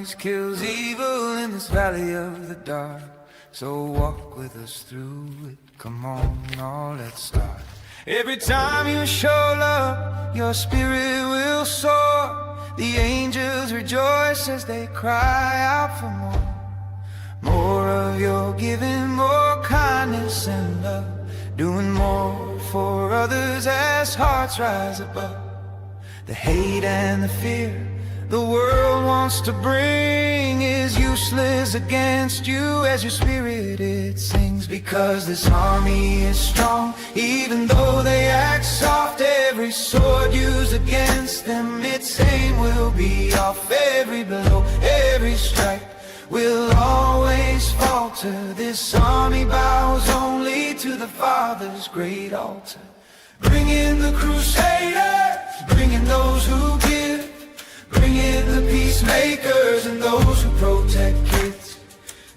noise kills evil in this valley of the dark. So walk with us through it. Come on, now let's start. Every time you show love, your spirit will soar. The angels rejoice as they cry out for more. More of your giving, more kindness and love. Doing more for others as hearts rise above the hate and the fear the world wants to bring is useless against you. As your spirit it sings, because this army is strong. Even though they act soft, every sword used against them, its aim will be off. Every blow, every strike will always falter. This army bows only to the Father's great altar. Bring in the crusaders, bring in those who give, bring in the peacemakers and those who protect kids.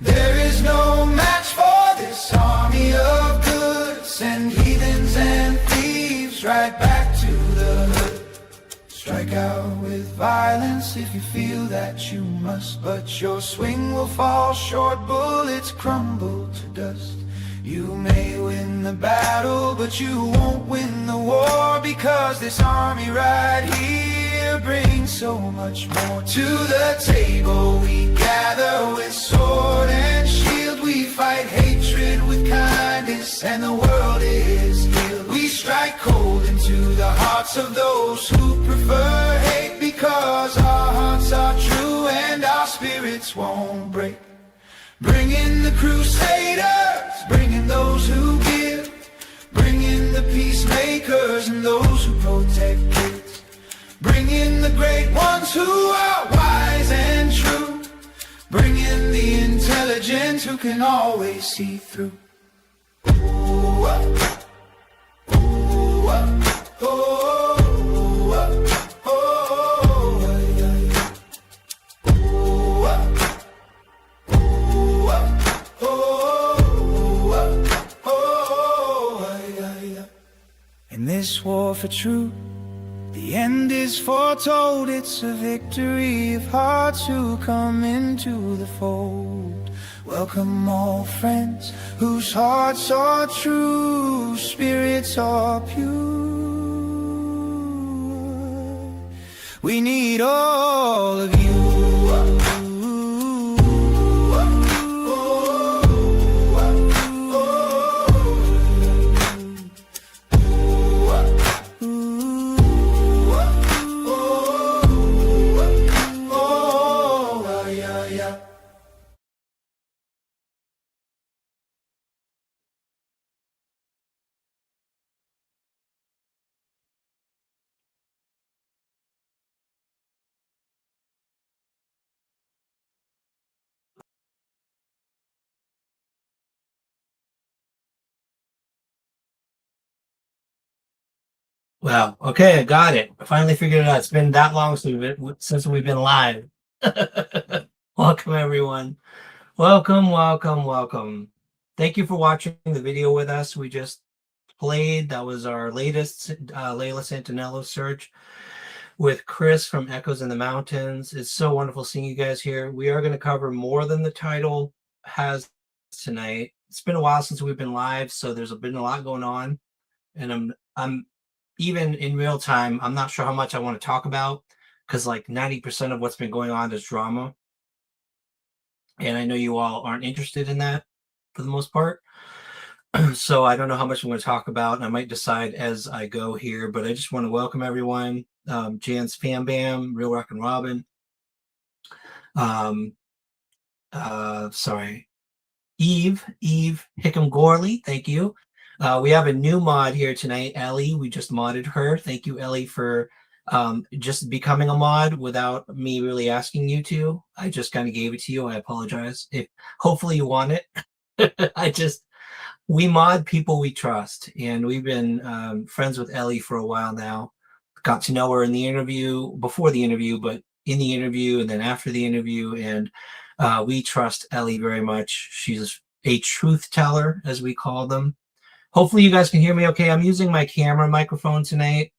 There is no match for this army of good. Send heathens and thieves right back to the hood. Strike out with violence if you feel that you must, but your swing will fall short, bullets crumble to dust. You may win the battle, but you won't win the war, because this army right here brings so much more. To the table we gather with sword and shield. We fight hatred with kindness and the world is healed. We strike cold into the hearts of those who prefer hate, because our hearts are true and our spirits won't break. Bring in the crusaders, bring in those who give, bring in the peacemakers and those who protect kids. Bring in the great ones who are wise and true. Bring in the intelligent who can always see through. Ooh, ooh, ooh. In this war for truth, the end is foretold. It's a victory of hearts who come into the fold. Welcome all friends whose hearts are true, spirits are pure. We need all of you. Wow. Okay, I got it. I finally figured it out. It's been that long since we've been live. Welcome, everyone. Welcome, welcome, welcome. Thank you for watching the video with us. We just played. That was our latest Layla Santanello search with Chris from Echoes in the Mountains. It's so wonderful seeing you guys here. We are going to cover more than the title has tonight. It's been a while since we've been live, so there's been a lot going on, and I'm even in real time, I'm not sure how much I want to talk about, because like 90% of what's been going on is drama. And I know you all aren't interested in that for the most part. So I don't know how much I'm going to talk about. I might decide as I go here, but I just want to welcome everyone. Jan's Fam Bam, Real Rock and Robin. Sorry. Eve Hickam Gorley, thank you. We have a new mod here tonight, Ellie. We just modded her. Thank you, Ellie, for just becoming a mod without me really asking you to. I just kind of gave it to you. I apologize. Hopefully you want it. We mod people we trust, and we've been friends with Ellie for a while now. Got to know her in the interview, before the interview, but in the interview and then after the interview, and we trust Ellie very much. She's a truth teller, as we call them. Hopefully you guys can hear me okay. I'm using my camera microphone tonight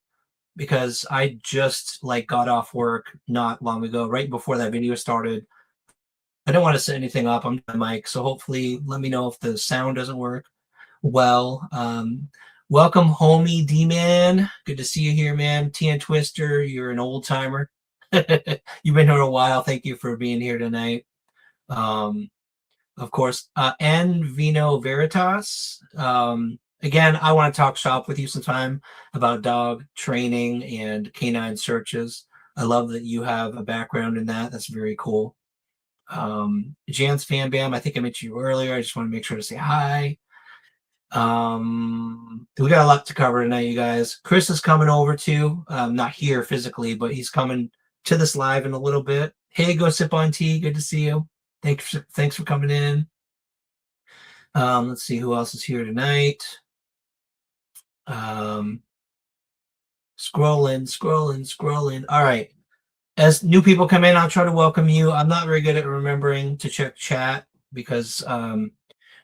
because I just got off work not long ago, right before that video started. I don't want to set anything up on my mic, so hopefully let me know if the sound doesn't work well. Welcome, homie D-Man. Good to see you here, man. Tian Twister, you're an old timer. You've been here a while. Thank you for being here tonight. Of course, and Vino Veritas. Again, I want to talk shop with you sometime about dog training and canine searches. I love that you have a background in that. That's very cool. Jan's Fan Bam, I think I mentioned you earlier. I just want to make sure to say hi. We got a lot to cover tonight, you guys. Chris is coming over too. Not here physically, but he's coming to this live in a little bit. Hey, go sip on tea. Good to see you. Thanks for coming in. Let's see who else is here tonight. Scrolling. All right. As new people come in, I'll try to welcome you. I'm not very good at remembering to check chat because I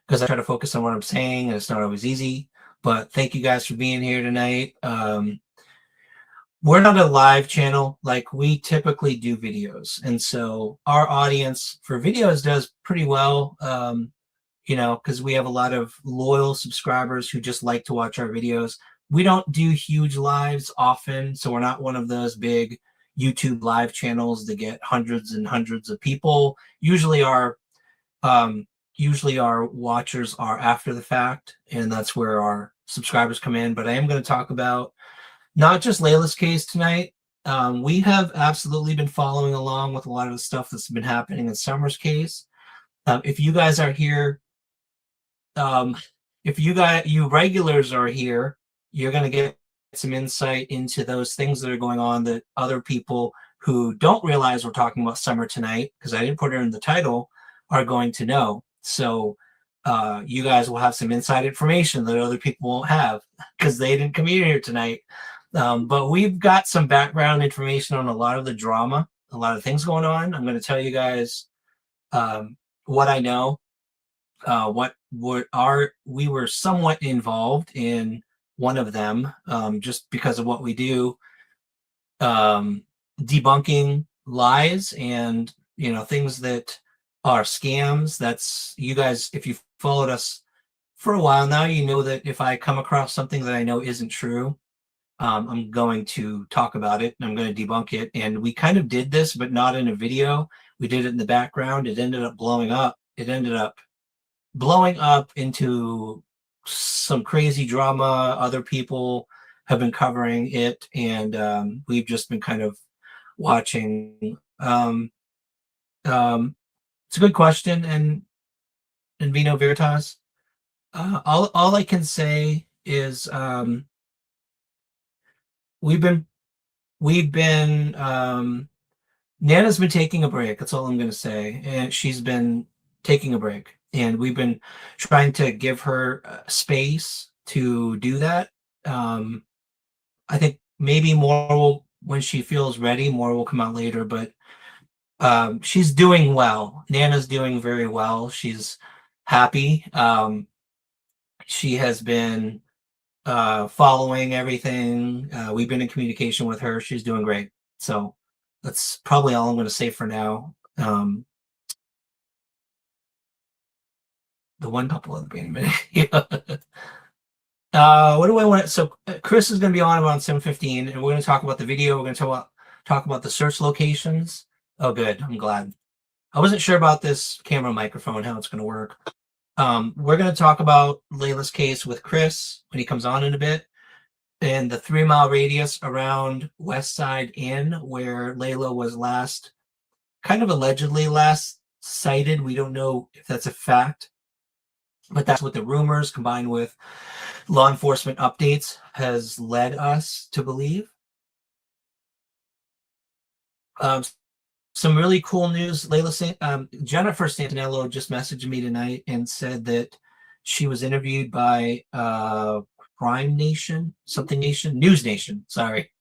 try to focus on what I'm saying, and it's not always easy. But thank you guys for being here tonight. We're not a live channel. Like, we typically do videos, and so our audience for videos does pretty well. Because we have a lot of loyal subscribers who just like to watch our videos. We don't do huge lives often, so we're not one of those big YouTube live channels that get hundreds and hundreds of people. Usually our watchers are after the fact, and that's where our subscribers come in. But I am going to talk about not just Layla's case tonight. We have absolutely been following along with a lot of the stuff that's been happening in Summer's case. If you guys are here, if you regulars are here, you're going to get some insight into those things that are going on that other people who don't realize we're talking about Summer tonight, because I didn't put her in the title, are going to know. So you guys will have some inside information that other people won't have because they didn't come in here tonight. But we've got some background information on a lot of the drama, a lot of things going on. I'm going to tell you guys what I know. We were somewhat involved in one of them, just because of what we do, debunking lies and things that are scams. That's, you guys, if you've followed us for a while now, you know that if I come across something that I know isn't true, I'm going to talk about it and I'm going to debunk it. And we kind of did this, but not in a video. We did it in the background. It ended up blowing up. It ended up blowing up into some crazy drama. Other people have been covering it, and we've just been kind of watching. It's a good question, and Vino Veritas. All I can say is we've been Nana's been taking a break. That's all I'm going to say, and she's been taking a break, and we've been trying to give her space to do that. I think maybe more when she feels ready, more will come out later, but she's doing well. Nana's doing very well. She's happy. She has been following everything. We've been in communication with her. She's doing great. So that's probably all I'm going to say for now. The one couple of the minute. What do I want? So Chris is going to be on around 7:15, and we're going to talk about the video. We're going to talk about the search locations. Oh, good. I'm glad. I wasn't sure about this camera microphone, how it's going to work. We're going to talk about Layla's case with Chris when he comes on in a bit, and the 3-mile radius around West Side Inn, where Layla was kind of allegedly last sighted. We don't know if that's a fact, but that's what the rumors combined with law enforcement updates has led us to believe. Some really cool news. Jennifer Santanello just messaged me tonight and said that she was interviewed by Crime Nation, News Nation. Sorry,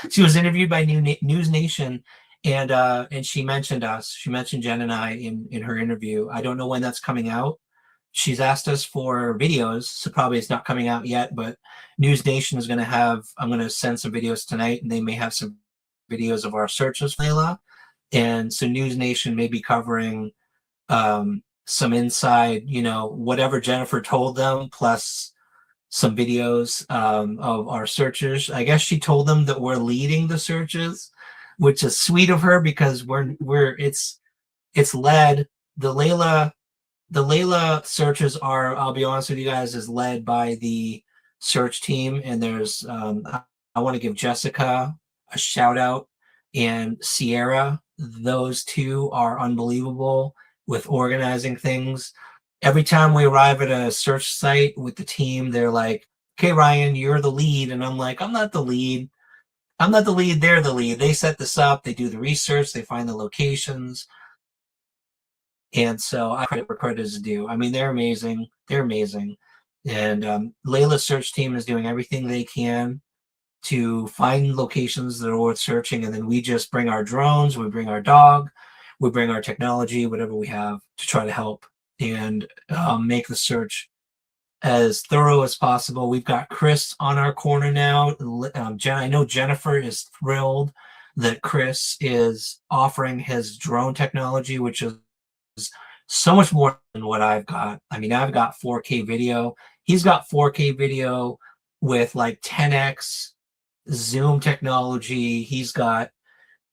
she was interviewed by News Nation, and she mentioned us. She mentioned Jen and I in her interview. I don't know when that's coming out. She's asked us for videos, so probably it's not coming out yet. But News Nation is going to have. I'm going to send some videos tonight, and they may have some videos of our searches, Layla. And so News Nation may be covering some inside, whatever Jennifer told them, plus some videos of our searchers. I guess she told them that we're leading the searches, which is sweet of her because it's led. The Layla searches are, I'll be honest with you guys, is led by the search team, and there's I want to give Jessica a shout out and Sierra. Those two are unbelievable with organizing things. Every time we arrive at a search site with the team, they're like, "Okay, Ryan, you're the lead," and I'm like, "I'm not the lead. I'm not the lead. They're the lead. They set this up. They do the research. They find the locations." And so I credit where credit is due. I mean, they're amazing. They're amazing. And Layla's search team is doing everything they can to find locations that are worth searching. And then we just bring our drones, we bring our dog, we bring our technology, whatever we have to try to help and make the search as thorough as possible. We've got Chris on our corner now. I know Jennifer is thrilled that Chris is offering his drone technology, which is so much more than what I've got. I mean, I've got 4K video. He's got 4K video with like 10x zoom technology. He's got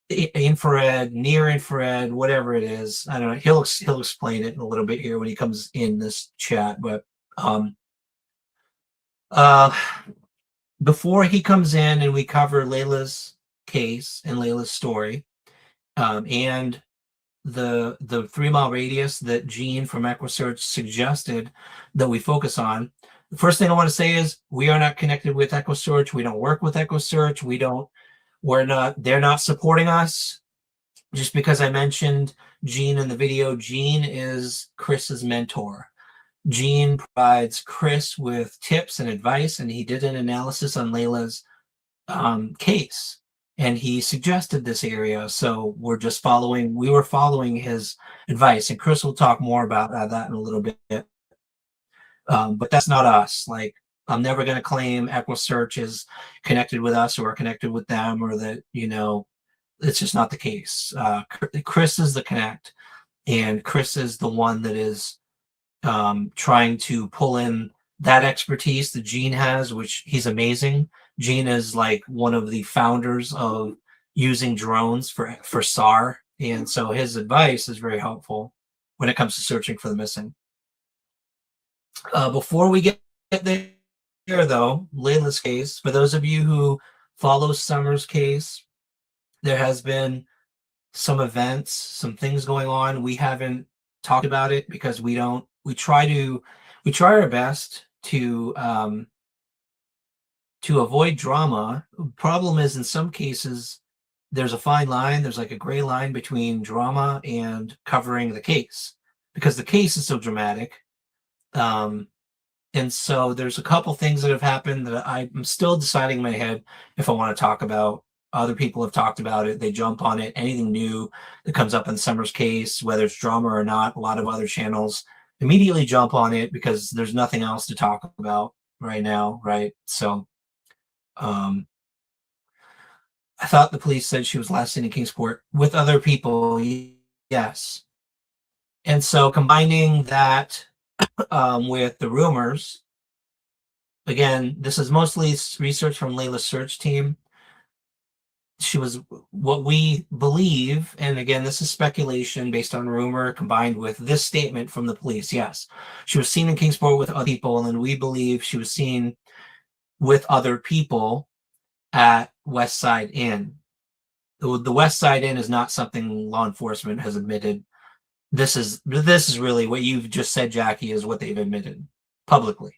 infrared, near infrared, whatever it is. I don't know. He'll explain it in a little bit here when he comes in this chat. But before he comes in and we cover Layla's case and Layla's story, and the 3 mile radius that Gene from EquiSearch suggested that we focus on. The first thing I want to say is we are not connected with EquiSearch. We don't work with EquiSearch. They're not supporting us. Just because I mentioned Gene in the video, Gene is Chris's mentor. Gene provides Chris with tips and advice, and he did an analysis on Layla's case. And he suggested this area, so we were following his advice, and Chris will talk more about that in a little bit. But that's not us. Like, I'm never going to claim EquiSearch is connected with us or connected with them, or that, it's just not the case. Chris is the connect, and Chris is the one that is trying to pull in that expertise that Gene has, which he's amazing. Gene is like one of the founders of using drones for SAR. And so his advice is very helpful when it comes to searching for the missing. Before we get there, though, Layla's case, for those of you who follow Summer's case, there has been some events, some things going on. We haven't talked about it because we try our best to avoid drama. Problem is, in some cases, there's a fine line. There's like a gray line between drama and covering the case because the case is so dramatic. And so there's a couple things that have happened that I'm still deciding in my head if I want to talk about. Other people have talked about it. They jump on it. Anything new that comes up in Summer's case, whether it's drama or not, a lot of other channels immediately jump on it because there's nothing else to talk about right now, right? So I thought the police said she was last seen in Kingsport with other people. Yes. And so combining that with the rumors, again, this is mostly research from Layla's search team. She was what we believe, and again, this is speculation based on rumor combined with this statement from the police. Yes, she was seen in Kingsport with other people, and we believe she was seen with other people at West Side Inn. The West Side Inn is not something law enforcement has admitted. This is really what you've just said, Jackie, is what they've admitted publicly.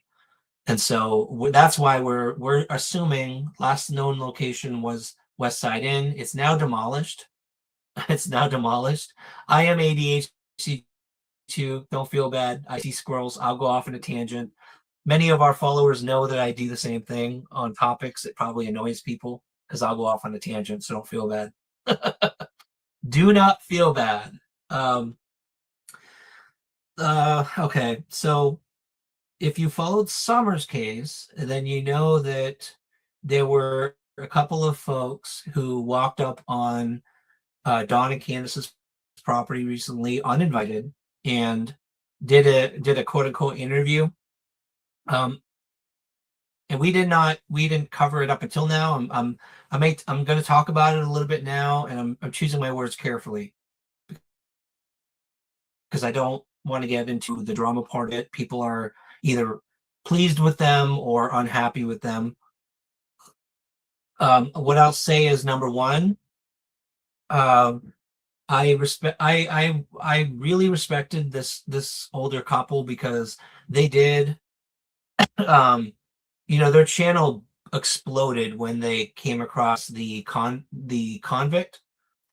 And so that's why we're assuming last known location was West Side Inn. It's now demolished. It's now demolished. I am ADHD too. Don't feel bad. I see squirrels. I'll go off on a tangent. Many of our followers know that I do the same thing on topics. It probably annoys people because I'll go off on a tangent, so don't feel bad. Do not feel bad. Okay, so if you followed Summer's case, then you know that there were a couple of folks who walked up on Dawn and Candace's property recently uninvited and did a quote unquote interview. And we didn't cover it up until now. I'm going to talk about it a little bit now, and I'm choosing my words carefully because I don't want to get into the drama part of it. People are either pleased with them or unhappy with them. What I'll say is, number one, I really respected this older couple because they did, their channel exploded when they came across the convict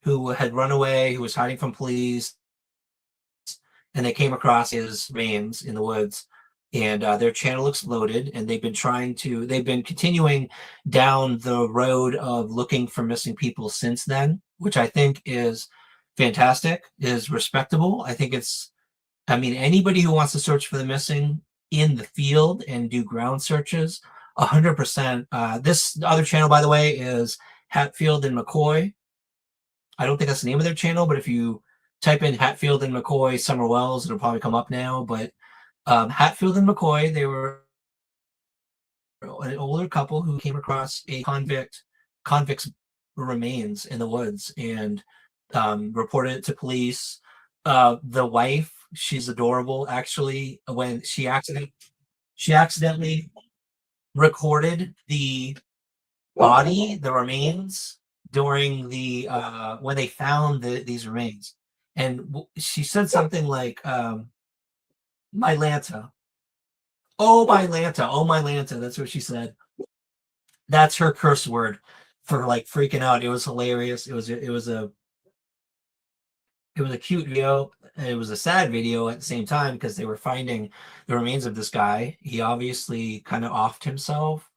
who had run away, who was hiding from police, and they came across his remains in the woods, and their channel exploded, and they've been continuing down the road of looking for missing people since then, which I think is fantastic, is respectable. Anybody who wants to search for the missing in the field and do ground searches, 100%. This other channel, by the way, is Hatfield and McCoy. I don't think that's the name of their channel, but if you type in Hatfield and McCoy Summer Wells, it'll probably come up now. But Hatfield and McCoy, they were an older couple who came across a convict's remains in the woods and reported it to police. The wife, she's adorable, actually. When she accidentally recorded the remains during the when they found these remains, and she said something like, "My Lanta, oh my Lanta, oh my Lanta." That's what she said. That's her curse word for like freaking out. It was hilarious. It was a cute video. It was a sad video at the same time because they were finding the remains of this guy. He obviously kind of offed himself.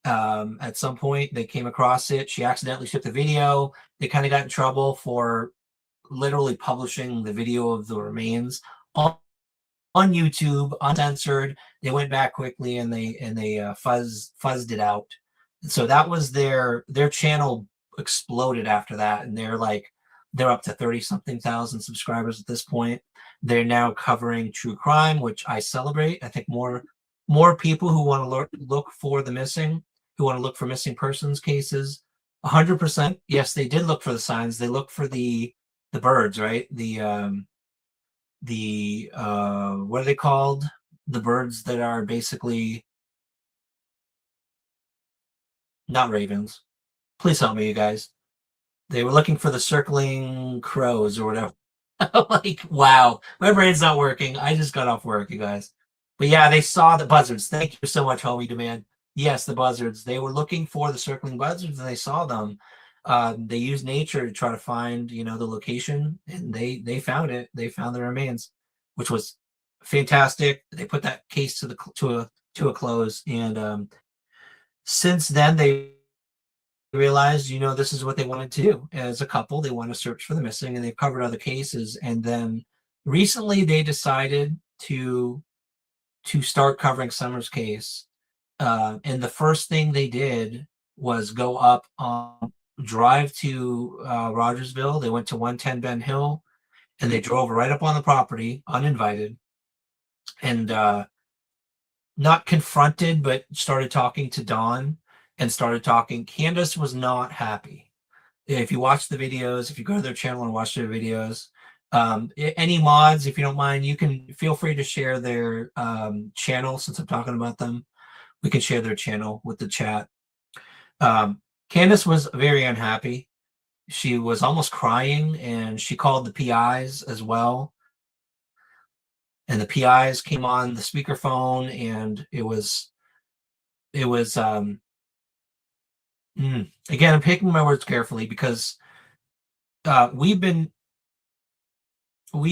At some point, they came across it. She accidentally took the video. They kind of got in trouble for literally publishing the video of the remains on YouTube, uncensored. They went back quickly and they fuzzed it out. So that was their channel exploded after that, and they're up to 30-something thousand subscribers at this point. They're now covering true crime, which I celebrate. I think more people who want to look for the missing, who want to look for missing persons cases. 100%. Yes, they did look for the signs. They looked for the birds, right? The what are they called? The birds that are basically not ravens. Please help me, you guys. They were looking for the circling crows or whatever. Like, wow, my brain's not working. I just got off work, you guys. But yeah, they saw the buzzards. Thank you so much, homie demand. Yes, the buzzards. They were looking for the circling buzzards, and they saw them. They used nature to try to find, the location, and they found it. They found the remains, which was fantastic. They put that case to a close, and since then they realized, this is what they wanted to do as a couple. They want to search for the missing, and they've covered other cases. And then recently they decided to start covering Summer's case. And the first thing they did was go up on drive to Rogersville. They went to 110 Ben Hill, and they drove right up on the property uninvited, and not confronted, but started talking to Dawn and started talking. Candace was not happy. If you watch the videos, if you go to their channel and watch their videos, any mods, if you don't mind, you can feel free to share their channel. Since I'm talking about them, we can share their channel with the chat. Candace was very unhappy. She was almost crying, and she called the PIs as well. And the PIs came on the speakerphone, and it was again, I'm picking my words carefully because we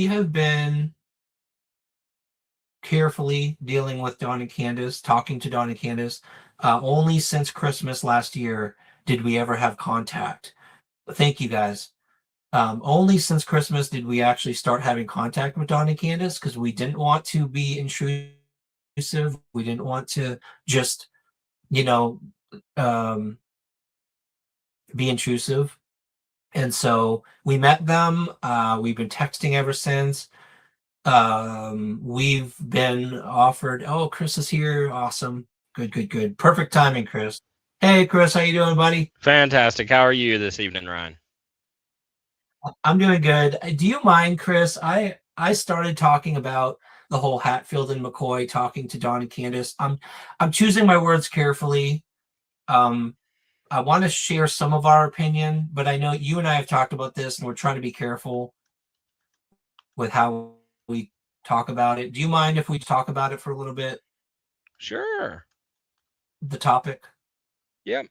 have been carefully dealing with Dawn and Candace, talking to Dawn and Candace. Only since Christmas last year did we ever have contact. Thank you, guys. Only since Christmas did we actually start having contact with Dawn and Candace, because we didn't want to be intrusive. We didn't want to just, be intrusive. And so we met them. We've been texting ever since. We've been offered. Oh, Chris is here. Awesome. Good, good, good. Perfect timing, Chris. Hey, Chris, how you doing, buddy? Fantastic. How are you this evening, Ryan? I'm doing good. Do you mind, Chris? I started talking about the whole Hatfield and McCoy talking to Don and Candace. I'm choosing my words carefully. Um, I want to share some of our opinion, but I know you and I have talked about this, and we're trying to be careful with how we talk about it. Do you mind if we talk about it for a little bit? Sure. The topic. Yep.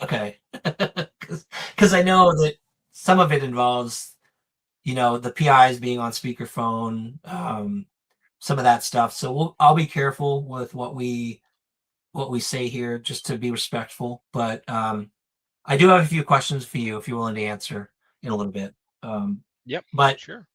Okay. Because I know that some of it involves, the PIs being on speakerphone, some of that stuff. So I'll be careful with what we say here, just to be respectful. But I do have a few questions for you if you're willing to answer in a little bit. Yep. But Sure.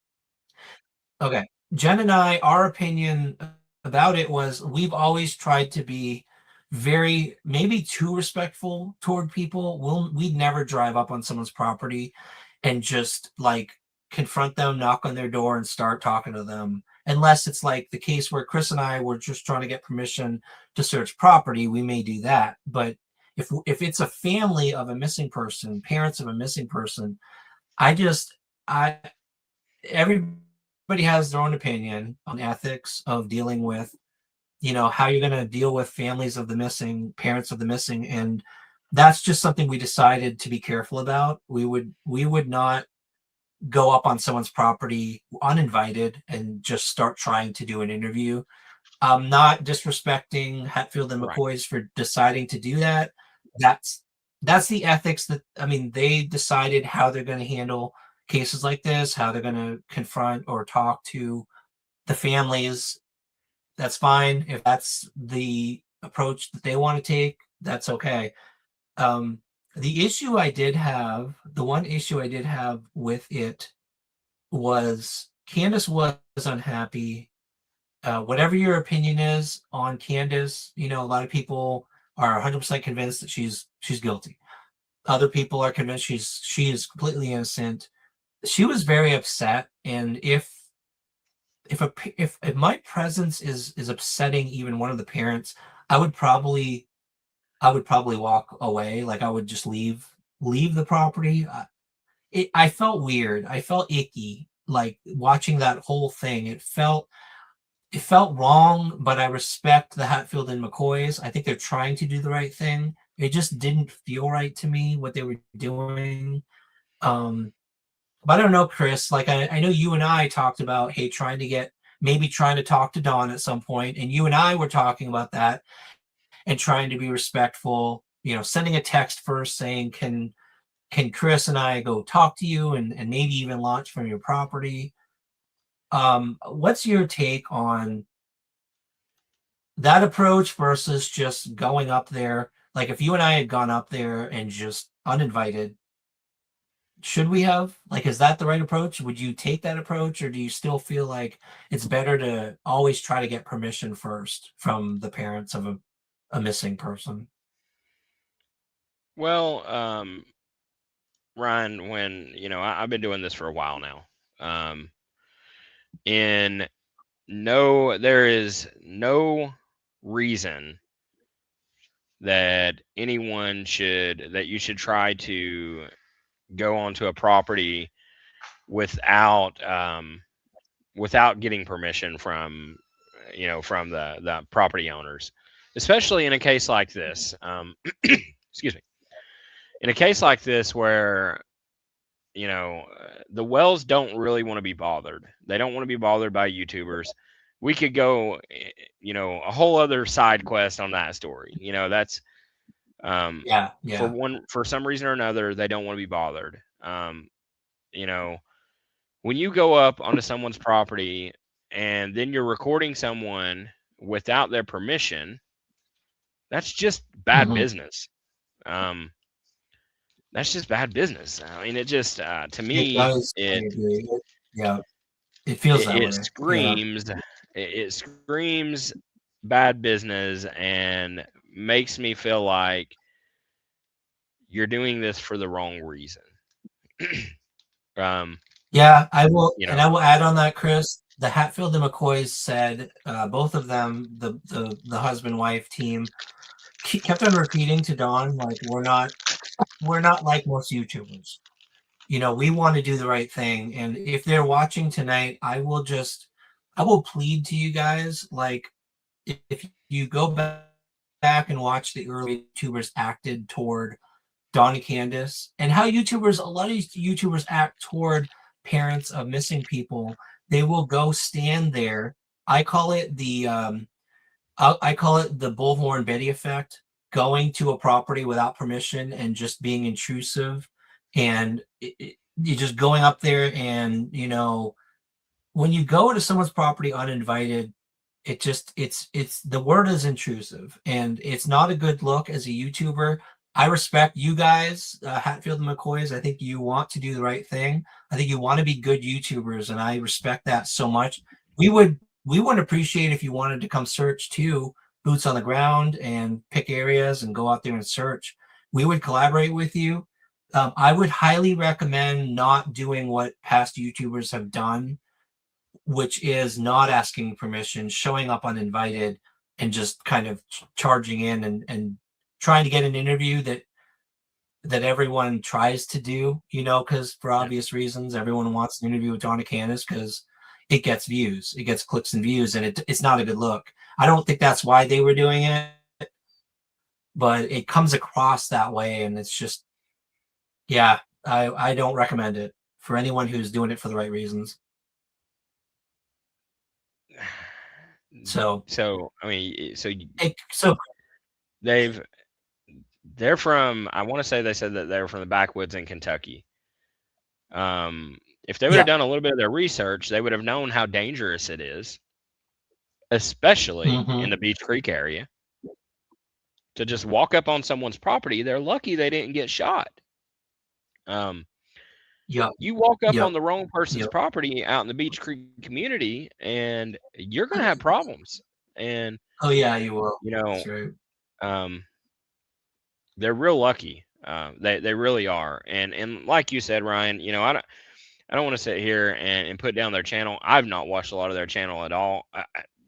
okay. Jen and I, our opinion about it was we've always tried to be very, maybe too respectful toward people. We'd never drive up on someone's property and just like confront them, knock on their door, and start talking to them. Unless it's like the case where Chris and I were just trying to get permission to search property, we may do that. But if it's a family of a missing person, parents of a missing person, I just I everybody has their own opinion on ethics of dealing with, how you're going to deal with families of the missing, parents of the missing, and that's just something we decided to be careful about. We would not go up on someone's property uninvited and just start trying to do an interview. I'm not disrespecting Hatfield and Right. McCoy's for deciding to do that. That's that's the ethics that, I mean, they decided how they're going to handle cases like this, how they're going to confront or talk to the families. That's fine. If that's the approach that they want to take, that's okay. Um, the one issue I did have with it was Candace was unhappy. Whatever your opinion is on Candace, a lot of people are 100% convinced that she's guilty. Other people are convinced she is completely innocent. She was very upset, and if my presence is upsetting even one of the parents, I would probably I would probably walk away. Like I would just leave the property. I felt weird. I felt icky. Like watching that whole thing, it felt wrong, but I respect the Hatfield and McCoys. I think they're trying to do the right thing. It just didn't feel right to me what they were doing. Um, but I don't know, Chris. Like I know you and I talked about, hey, maybe trying to talk to Dawn at some point, and you and I were talking about that and trying to be respectful. Sending a text first saying, can Chris and I go talk to you and maybe even launch from your property? What's your take on that approach versus just going up there? Like if you and I had gone up there and just uninvited, should we have? Like, is that the right approach? Would you take that approach, or do you still feel like it's better to always try to get permission first from the parents of a missing person? Well, Ryan, when I've been doing this for a while now. In no, there is no reason that you should try to go onto a property without without getting permission from the property owners, especially in a case like this. Excuse me. In a case like this where the Wells don't really want to be bothered. They don't want to be bothered by YouTubers. We could go, a whole other side quest on that story. That's Yeah, yeah. for some reason or another they don't want to be bothered. You know, when you go up onto someone's property and then you're recording someone without their permission, that's just bad Hmm. business. Um, that's just bad business. I mean, it just to It me does. I agree. Yeah, it feels that it way. Yeah. screams it screams bad business and makes me feel like you're doing this for the wrong reason. um, Yeah, I will, you and know, I will add on that, Chris. the Hatfield and McCoys said, both of them, the husband wife team, kept on repeating to Don, like, we're not like most YouTubers. We want to do the right thing. And if they're watching tonight, I will plead to you guys, like, if you go back and watch the early YouTubers acted toward Don and Candace, and how a lot of YouTubers act toward parents of missing people, they will go stand there. I call it I call it the Bullhorn Betty effect, going to a property without permission and just being intrusive, and you're just going up there, and when you go to someone's property uninvited, it's the word is intrusive, and it's not a good look as a YouTuber. I respect you guys, Hatfield and McCoys. I think you want to do the right thing. I think you want to be good YouTubers, and I respect that so much. We would appreciate if you wanted to come search too, boots on the ground, and pick areas and go out there and search. We would collaborate with you. I would highly recommend not doing what past YouTubers have done, which is not asking permission, showing up uninvited, and just kind of charging in and trying to get an interview that everyone tries to do, because for obvious reasons, everyone wants an interview with Donna Candace because it gets views, it gets clicks and views, and it's not a good look. I don't think that's why they were doing it, but it comes across that way, and it's just, yeah, I don't recommend it for anyone who's doing it for the right reasons. So, I mean, so they're from, I want to say they said that they were from the backwoods in Kentucky. If they would have yeah. done a little bit of their research, they would have known how dangerous it is, especially in Mm-hmm. the Beach Creek area, to just walk up on someone's property. They're lucky they didn't get shot. Yep. You walk up Yep. on the wrong person's Yep. property out in the Beach Creek community, and you're going to have problems. And, Oh yeah, you will. you know, That's right. um, they're real lucky. They really are. And like you said, Ryan, I don't want to sit here and put down their channel. I've not watched a lot of their channel at all.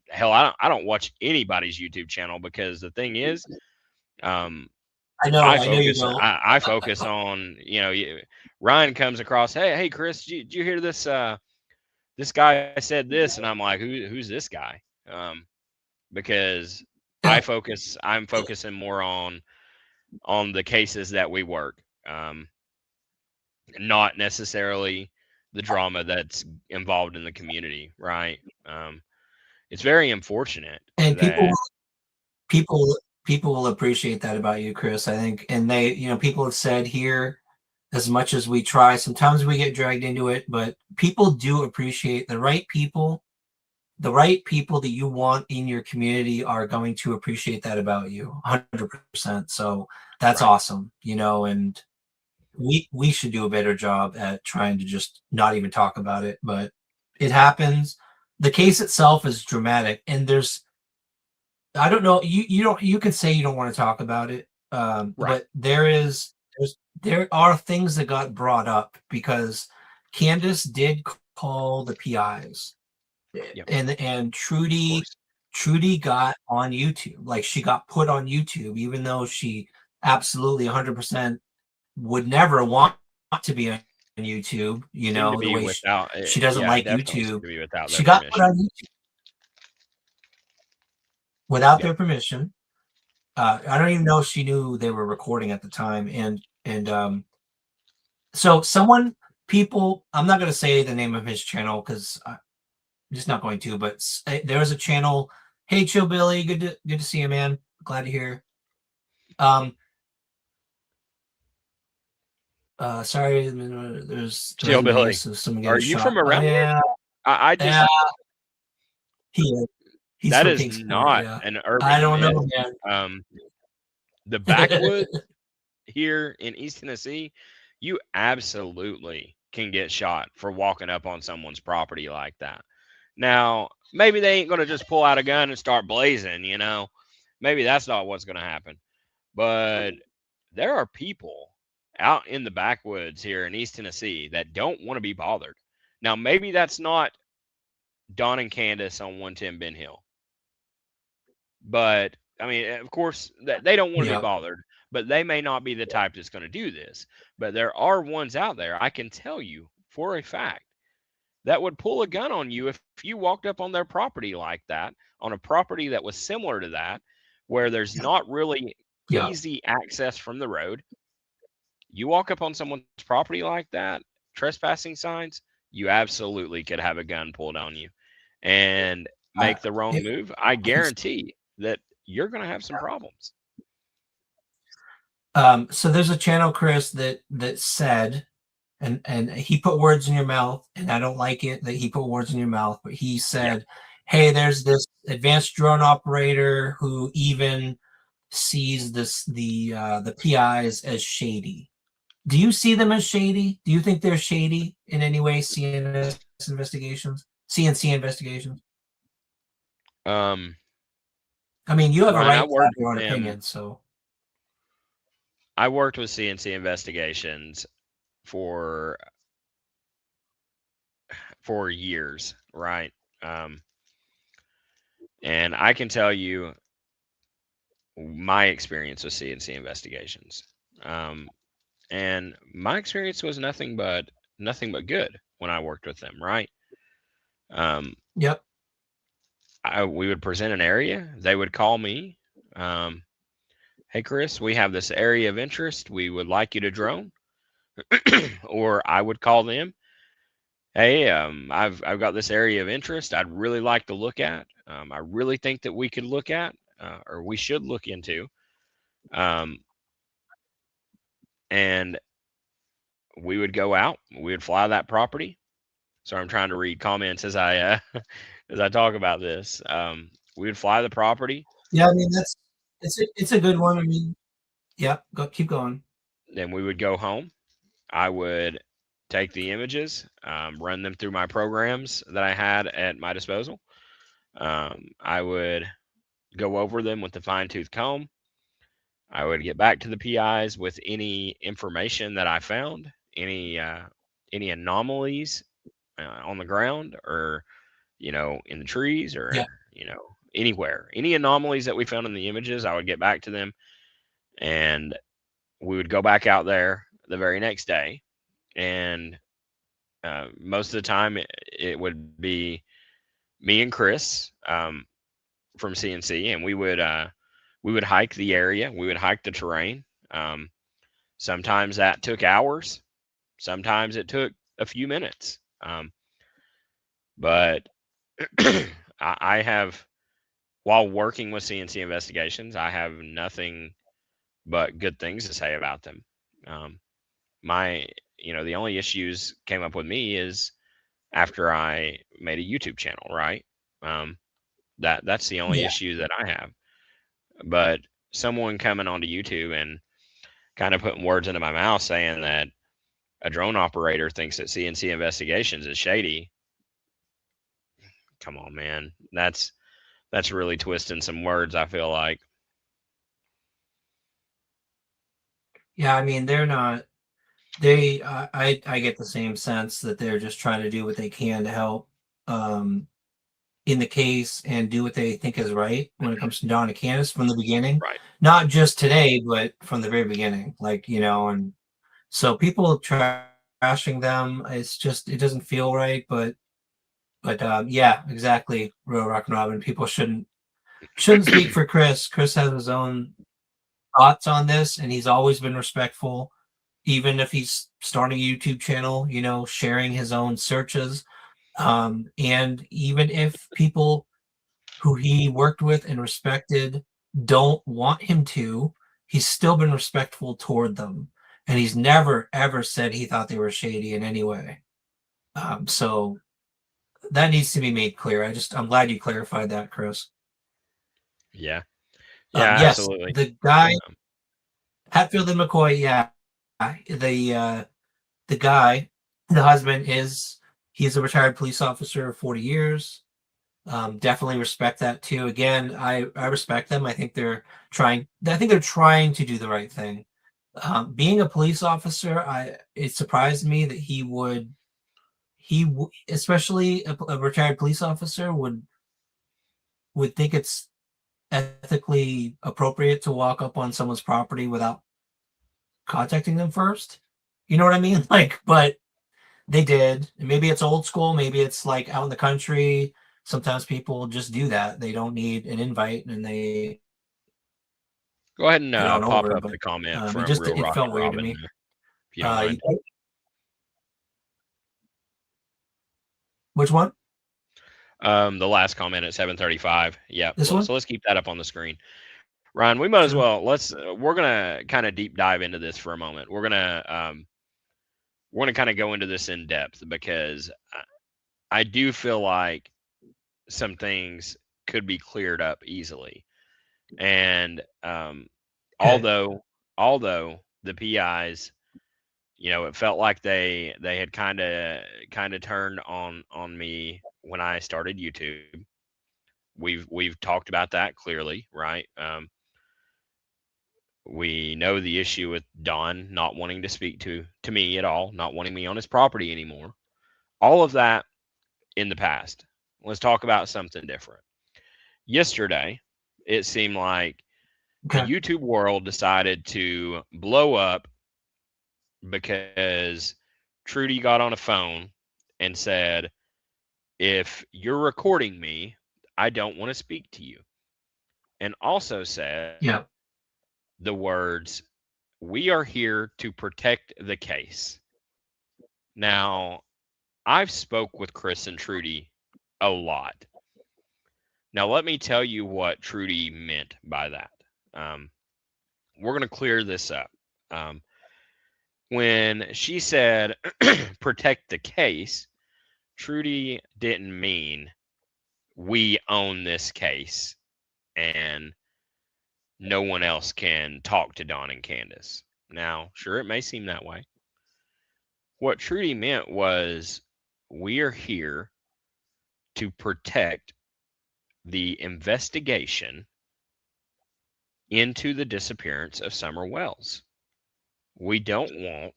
Hell, I don't watch anybody's YouTube channel, because the thing is, um, I know you don't. I focus on, Ryan comes across, hey Chris, did you hear this? This guy said this, and I'm like, who's this guy? Because I'm focusing more on the cases that we work, not necessarily the drama that's involved in the community, right? It's very unfortunate And that people people will appreciate that about you, Chris. I think, and people have said here, as much as we try, sometimes we get dragged into it, but people do appreciate the right people. The right people that you want in your community are going to appreciate that about you 100%. So that's right, awesome, and we should do a better job at trying to just not even talk about it, but it happens. The case itself is dramatic, and I don't know, you can say you don't want to talk about it, right, but there are things that got brought up because Candace did call the PIs, yep, and of Trudy course, got on YouTube. Like, she got put on YouTube, even though she absolutely 100% would never want to be on YouTube, seem to the be way without, she doesn't yeah, like definitely seem YouTube. to be without their She got put permission. on YouTube without Yep. their permission. I don't even know if she knew they were recording at the time. And so I'm not going to say the name of his channel because I'm just not going to, but there was a channel. Hey, Chill Billy, good to see you, man. Glad to hear. Sorry, there's the Chill resumes Billy, of someone are getting you shot. from Oh around here? yeah, I yeah, just he is. He's That from is Kingsport. not Yeah, an I urban don't myth. know, The man. backwoods here in East Tennessee, you absolutely can get shot for walking up on someone's property like that. Now, maybe they ain't going to just pull out a gun and start blazing. Maybe that's not what's going to happen. But there are people out in the backwoods here in East Tennessee that don't want to be bothered. Now, maybe that's not Don and Candace on 110 Ben Hill. But I mean, of course, they don't want to be Yeah. bothered, but they may not be the type that's going to do this. But there are ones out there, I can tell you for a fact, that would pull a gun on you if you walked up on their property like that, on a property that was similar to that, where there's not really Yeah. easy access from the road. You walk up on someone's property like that, trespassing signs, you absolutely could have a gun pulled on you and I, make the wrong it, move. I guarantee that you're going to have some problems. so there's a channel, Chris, that said, and he put words in your mouth, and I don't like it that he put words in your mouth, but he Yeah. said, hey, there's this advanced drone operator who even sees the PIs as shady. Do you see them as shady? Do you think they're shady in any way? CNC investigations. Um, I mean, you have a Ryan, right I to have worked your with own them. opinion. So I worked with CNC investigations for years, right? Um, and I can tell you my experience with CNC investigations. Um, and my experience was nothing but good when I worked with them, right? Um, yep, we would present an area. They would call me. Um, hey, Chris, we have this area of interest. We would like you to drone. Or I would call them. Hey, I've got this area of interest I'd really like to look at. I really think that we could look at, or we should look into. Um, and we would go out. We would fly that property. So I'm trying to read comments as I as I talk about this. We would fly the property. yeah. I mean, it's a good one. I mean, yeah. Keep going. Then we would go home. I would take the images, run them through my programs that I had at my disposal. I would go over them with the fine tooth comb. I would get back to the PIs with any information that I found, any anomalies on the ground, or in the trees, Yeah, or anywhere, any anomalies that we found in the images. I would get back to them, and we would go back out there the very next day, and most of the time it would be me and Chris from CNC, and we would hike the area, we would hike the terrain. Sometimes that took hours, sometimes it took a few minutes. But I have, while working with CNC investigations, I have nothing but good things to say about them. Um, my, the only issues came up with me is after I made a YouTube channel, right? Um, that's the only yeah, issue that I have. But someone coming onto YouTube and kind of putting words into my mouth saying that a drone operator thinks that CNC investigations is shady. Come on, man. That's really twisting some words, I feel like. yeah. I mean, they're not. They, I get the same sense that they're just trying to do what they can to help in the case and do what they think is right when it comes to Donna Candace from the beginning. Right. Not just today, but from the very beginning. Like, and so people trashing them, it's just it doesn't feel right. But yeah, exactly. Real Rock and Robin. People shouldn't speak for Chris. Chris has his own thoughts on this, and he's always been respectful, even if he's starting a YouTube channel, sharing his own searches. And even if people who he worked with and respected don't want him to, he's still been respectful toward them. And he's never, ever said he thought they were shady in any way. So that needs to be made clear. I'm glad you clarified that, Chris. Yeah. Yeah, Yes, absolutely. the guy, Um, Hatfield and McCoy, yeah, the guy, the husband he's a retired police officer of 40 years. Definitely respect that too. Again, I respect them. I think they're trying to do the right thing. Being a police officer, it surprised me that especially a retired police officer, would think it's ethically appropriate to walk up on someone's property without contacting them first. You know what I mean? Like, but they did. Maybe it's old school. Maybe it's like out in the country. Sometimes people just do that. They don't need an invite and they Go ahead head on and pop over. up But the comment it from just Real it Rock felt and weird to Robin, me. if you don't mind. Which one? The last comment at 7:35. Yeah. This one? So let's keep that up on the screen. Ryan, we might as Sure. well. We're gonna kind of deep dive into this for a moment. We're gonna kind of go into this in depth because I do feel like some things could be cleared up easily. And Okay. although the PIs, it felt like they had kind of turned on me when I started YouTube. We've talked about that clearly, right? We know the issue with Don not wanting to speak to me at all, not wanting me on his property anymore. All of that in the past. Let's talk about something different. Yesterday, it seemed like the Okay. YouTube world decided to blow up because Trudy got on a phone and said, "If you're recording me, I don't want to speak to you." And also said Yeah. the words, "We are here to protect the case." Now, I've spoke with Chris and Trudy a lot. Now, let me tell you what Trudy meant by that. Um, we're going to clear this up. Um, when she said protect the case, Trudy didn't mean we own this case and no one else can talk to Don and Candace. Now, sure, it may seem that way. What Trudy meant was we are here to protect the investigation into the disappearance of Summer Wells. We don't want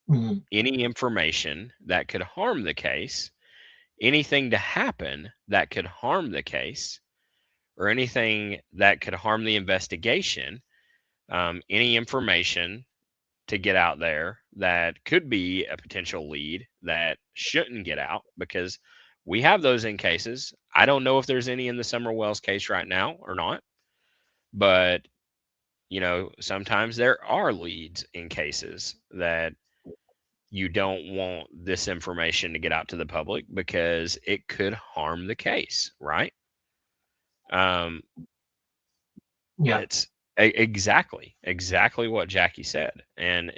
Mhm. any information that could harm the case, anything to happen that could harm the case, or anything that could harm the investigation, any information to get out there that could be a potential lead that shouldn't get out because we have those in cases. I don't know if there's any in the Summer Wells case right now or not, but sometimes there are leads in cases that you don't want this information to get out to the public because it could harm the case, right? Um, Yeah. it's exactly what Jackie said, and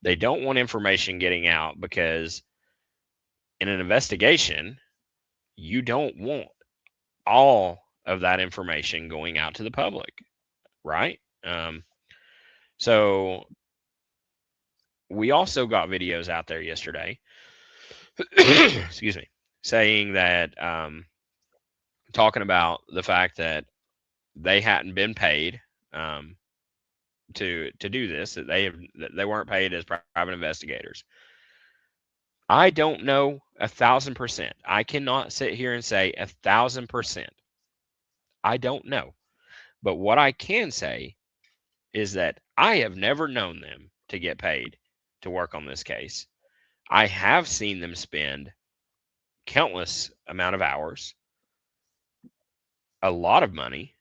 they don't want information getting out because in an investigation, you don't want all of that information going out to the public, right? So we also got videos out there yesterday, excuse me, saying that talking about the fact that they hadn't been paid um, to do this, that they weren't paid as private investigators. I don't know 1,000%. I cannot sit here and say 1,000%. I don't know. But what I can say is that I have never known them to get paid to work on this case. I have seen them spend countless amount of hours, a lot of money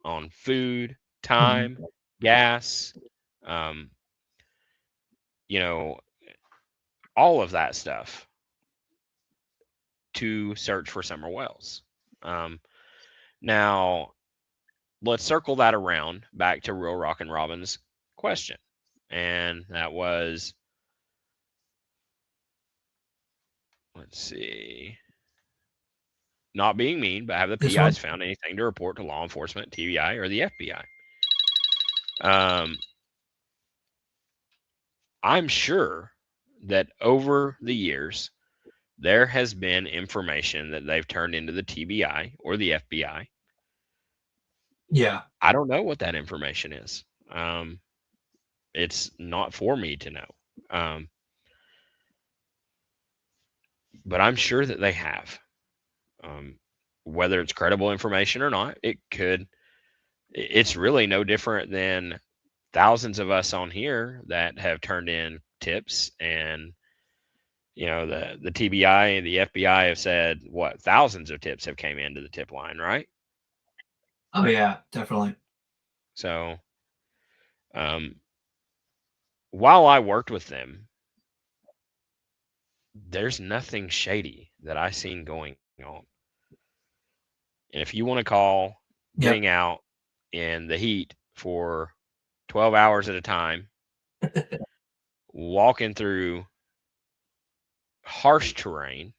on food, Mhm. time, gas, um, you know, all of that stuff to search for Summer Wells. Um, now, let's circle that around back to Real Rock and Robin's question. And that was, let's see, not being mean, but have the This one? PIs found anything to report to law enforcement, TBI, or the FBI? Um, I'm sure that over the years, there has been information that they've turned into the TBI or the FBI. Yeah. I don't know what that information is. It's not for me to know. Um, but I'm sure that they have. Um, whether it's credible information or not, it's really no different than thousands of us on here that have turned in tips, and the TBI and the FBI have said what thousands of tips have came into the tip line, right? Oh yeah, definitely. So um, while I worked with them, there's nothing shady that I seen going on. And if you want to call, Yep. being out in the heat for 12 hours at a time, walking through harsh terrain,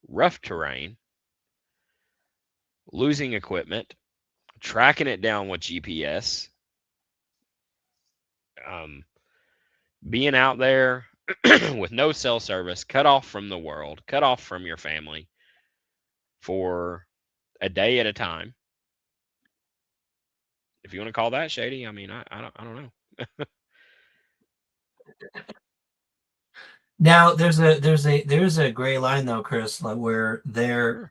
rough terrain, losing equipment, tracking it down with GPS, um, being out there with no cell service, cut off from the world, cut off from your family for a day at a time. If you want to call that shady, I mean, I don't know. Now there's a gray line though, Chris, like where Sure.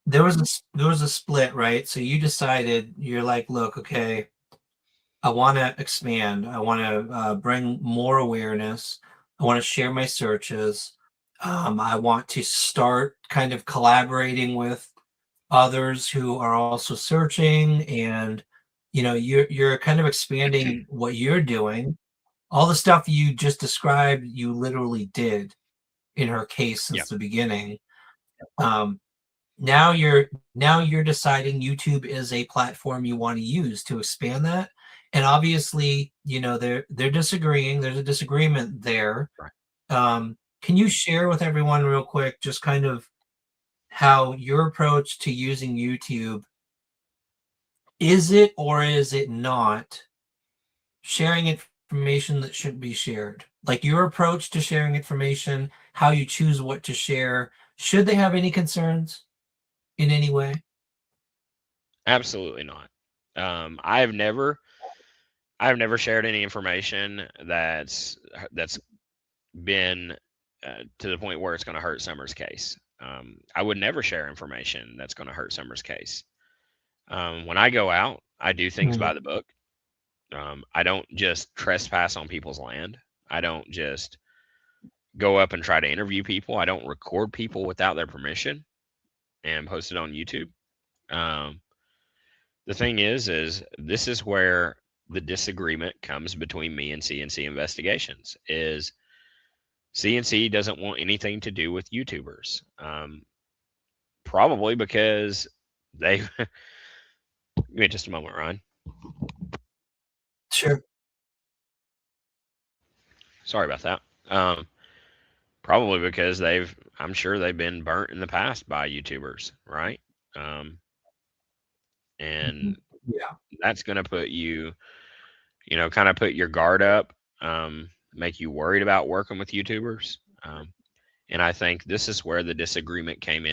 there was a split, right? So you decided you're like, look, okay, I want to expand. I want to bring more awareness. I want to share my searches. I want to start kind of collaborating with others who are also searching, and you're kind of expanding what you're doing. All the stuff you just described, you literally did in her case Yeah, since the beginning. Um, now you're deciding YouTube is a platform you want to use to expand that. And obviously, they're disagreeing. There's a disagreement there. right. Can you share with everyone real quick just kind of how your approach to using YouTube, is it or is it not sharing information that shouldn't be shared? Like your approach to sharing information, how you choose what to share. Should they have any concerns in any way? Absolutely not. I've never shared any information that's been to the point where it's going to hurt Summer's case. I would never share information that's going to hurt Summer's case. When I go out, I do things Mm. by the book. I don't just trespass on people's land. I don't just go up and try to interview people. I don't record people without their permission and post it on YouTube. Um, the thing is this is where the disagreement comes between me and CNC Investigations. Is CNC doesn't want anything to do with YouTubers, probably because they. Give me just a moment, Ryan. Sure. Sorry about that. Probably because I'm sure they've been burnt in the past by YouTubers, right? Um, Mhm. and Yeah. that's going to put you, kind of put your guard up, make you worried about working with YouTubers. And I think this is where the disagreement came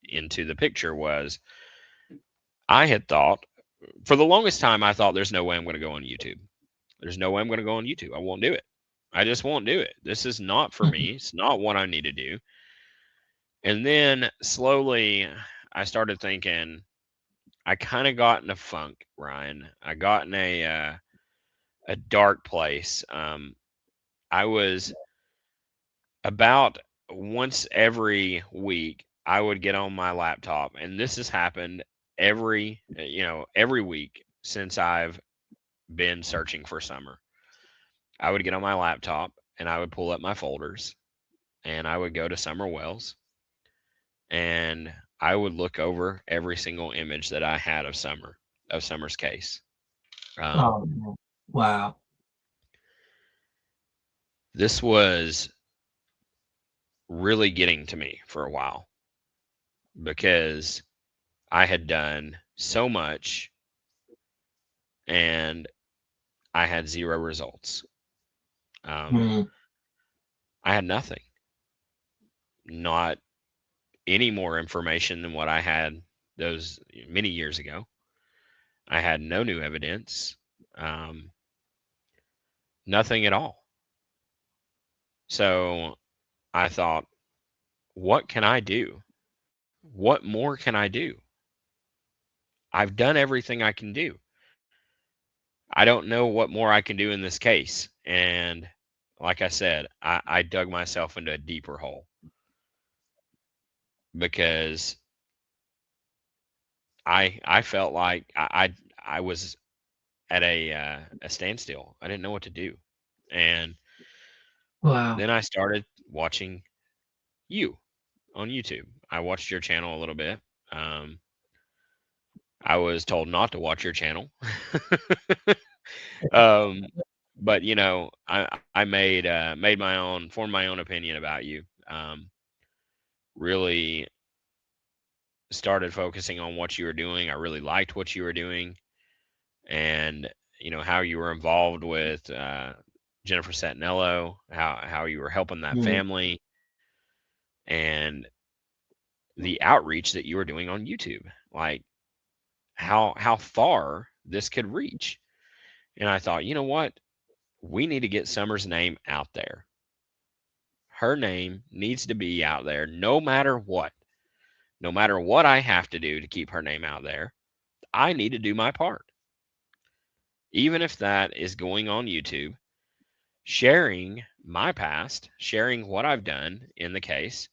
into the picture. Was I had thought for the longest time, I thought there's no way I'm going to go on YouTube. There's no way I'm going to go on YouTube. I won't do it. I just won't do it. This is not for Mhm. me. It's not what I need to do. And then slowly I started thinking, I kind of got in a funk, Ryan. I got in a dark place. I was about once every week, I would get on my laptop, and this has happened every week since I've been searching for Summer. I would get on my laptop and I would pull up my folders and I would go to Summer Wells and I would look over every single image that I had of Summer's case. Um, Oh, no. Wow. this was really getting to me for a while because I had done so much and I had zero results. Um, Mm. I had nothing, not any more information than what I had those many years ago. I had no new evidence, um, nothing at all. So I thought, what can I do? What more can I do? I've done everything I can do. I don't know what more I can do in this case. And like I said, I dug myself into a deeper hole because I felt like I was at a standstill. I didn't know what to do. And Wow. then I started watching you on YouTube. I watched your channel a little bit. Um, I was told not to watch your channel. um, but you know, I made my own, formed my own opinion about you. Really started focusing on what you were doing. I really liked what you were doing, and you know how you were involved with Jennifer Santanello, how you were helping that Mm, family, and the outreach that you were doing on YouTube. Like how far this could reach. And I thought, you know what? We need to get Summer's name out there. Her name needs to be out there no matter what. No matter what I have to do to keep her name out there, I need to do my part. Even if that is going on YouTube, sharing my past, sharing what I've done in the case,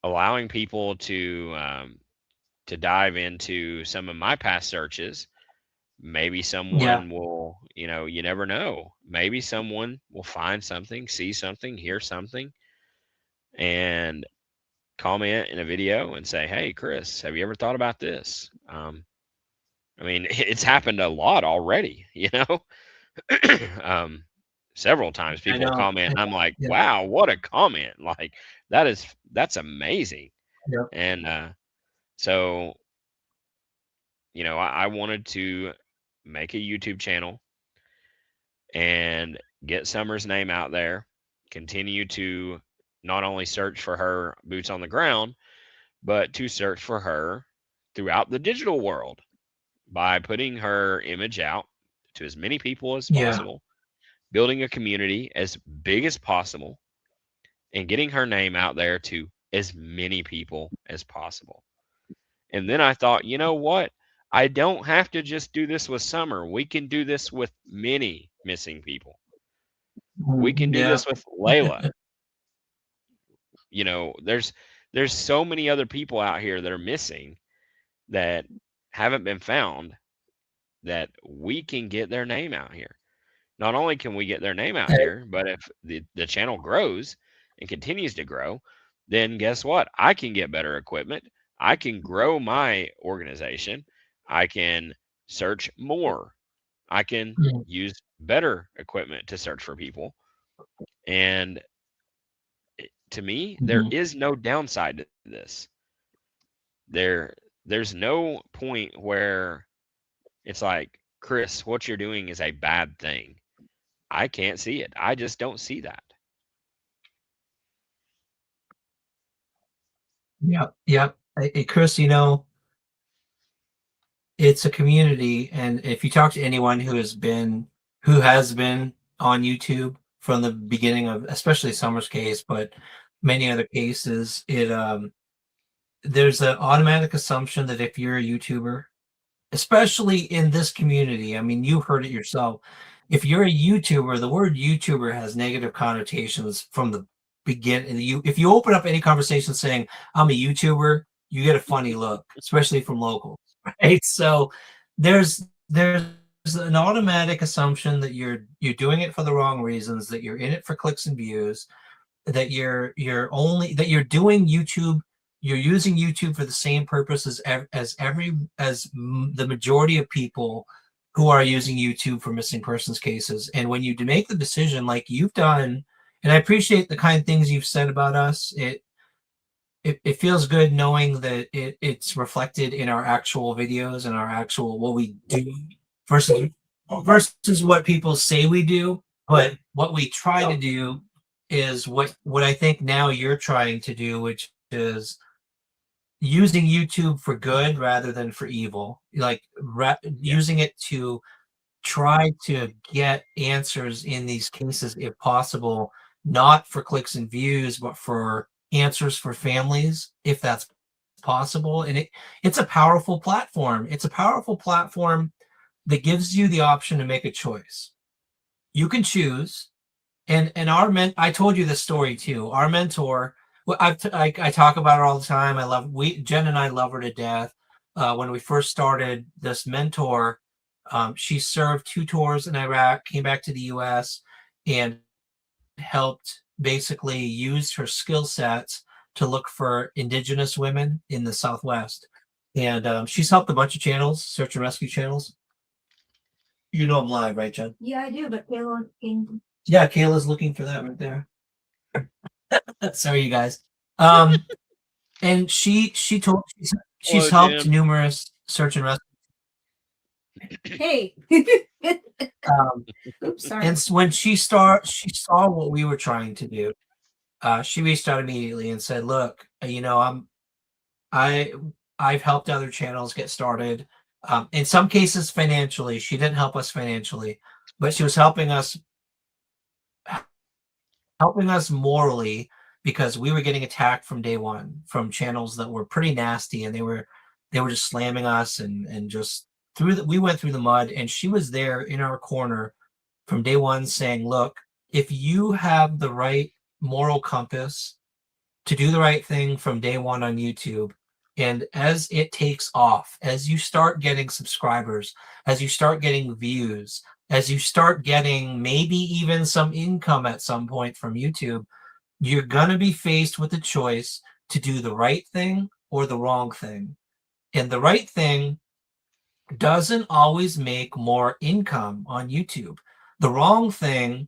allowing people to dive into some of my past searches. Maybe yeah. someone will, you know, you never know. Maybe someone will find something, see something, hear something, and comment in a video and say, "Hey, Chris, have you ever thought about this?" I mean, it's happened a lot already, you know. um, Several times I people will know. comment, and I'm like, Yeah. "Wow, what a comment!" Like that's amazing. Yep. And so, you know, I wanted to make a YouTube channel and get Summer's name out there, continue to not only search for her boots on the ground, but to search for her throughout the digital world by putting her image out to as many people as Yeah. possible, building a community as big as possible, and getting her name out there to as many people as possible. And then I thought, you know what? I don't have to just do this with Summer. We can do this with many missing people. We can do Yeah. this with Layla. You know, there's so many other people out here that are missing that haven't been found that we can get their name out here. Not only can we get their name out Hey, here, but if the channel grows and continues to grow, then guess what? I can get better equipment. I can grow my organization. I can search more. I can mm, use better equipment to search for people. And to me, there mhm. is no downside to this. There there's no point where it's like, Chris, what you're doing is a bad thing. I can't see it. I just don't see that. Yep. Yep. Hey, Chris, you know, it's a community, and if you talk to anyone who has been on YouTube from the beginning of, especially Summer's case, but many other cases, there's an automatic assumption that if you're a YouTuber, especially in this community, I mean, you heard it yourself. If you're a YouTuber, the word YouTuber has negative connotations from the beginning. If you open up any conversation saying I'm a YouTuber, you get a funny look, especially from locals, right? So there's an automatic assumption that you're doing it for the wrong reasons, that you're in it for clicks and views, that you're doing YouTube, you're using YouTube for the same purpose as the majority of people who are using YouTube for missing persons cases. And when you make the decision like you've done, and I appreciate the kind things you've said about us, it feels good knowing that it's reflected in our actual videos and our actual what we do versus versus what people say we do. But what we try to do is what I think now you're trying to do, which is using YouTube for good rather than for evil. Like Yeah. using it to try to get answers in these cases if possible, not for clicks and views, but for answers for families if that's possible. And it's a powerful platform. It's a powerful platform that gives you the option to make a choice. You can choose. And I told you this story too. Our mentor, I talk about her all the time. Jen and I love her to death. When we first started this mentor, she served 2 tours in Iraq, came back to the U.S. and helped basically use her skill sets to look for indigenous women in the Southwest. And she's helped a bunch of channels, search and rescue channels. You know I'm live, right, Jen? Yeah, I do, but Kayla came. Yeah, Kayla's looking for that right there. Sorry, you guys. And she's Hello, helped Jen. numerous search and rescue. Hey. Oops, sorry. And when she saw what we were trying to do. She reached out immediately and said, "Look, I've helped other channels get started. In some cases, financially. She didn't help us financially, but she was helping us morally because we were getting attacked from day one from channels that were pretty nasty, and they were just slamming us and just we went through the mud, and she was there in our corner from day one saying, look, if you have the right moral compass to do the right thing from day one on YouTube, and as it takes off, as you start getting subscribers, as you start getting views, as you start getting maybe even some income at some point from YouTube, you're going to be faced with a choice to do the right thing or the wrong thing. And the right thing doesn't always make more income on YouTube. The wrong thing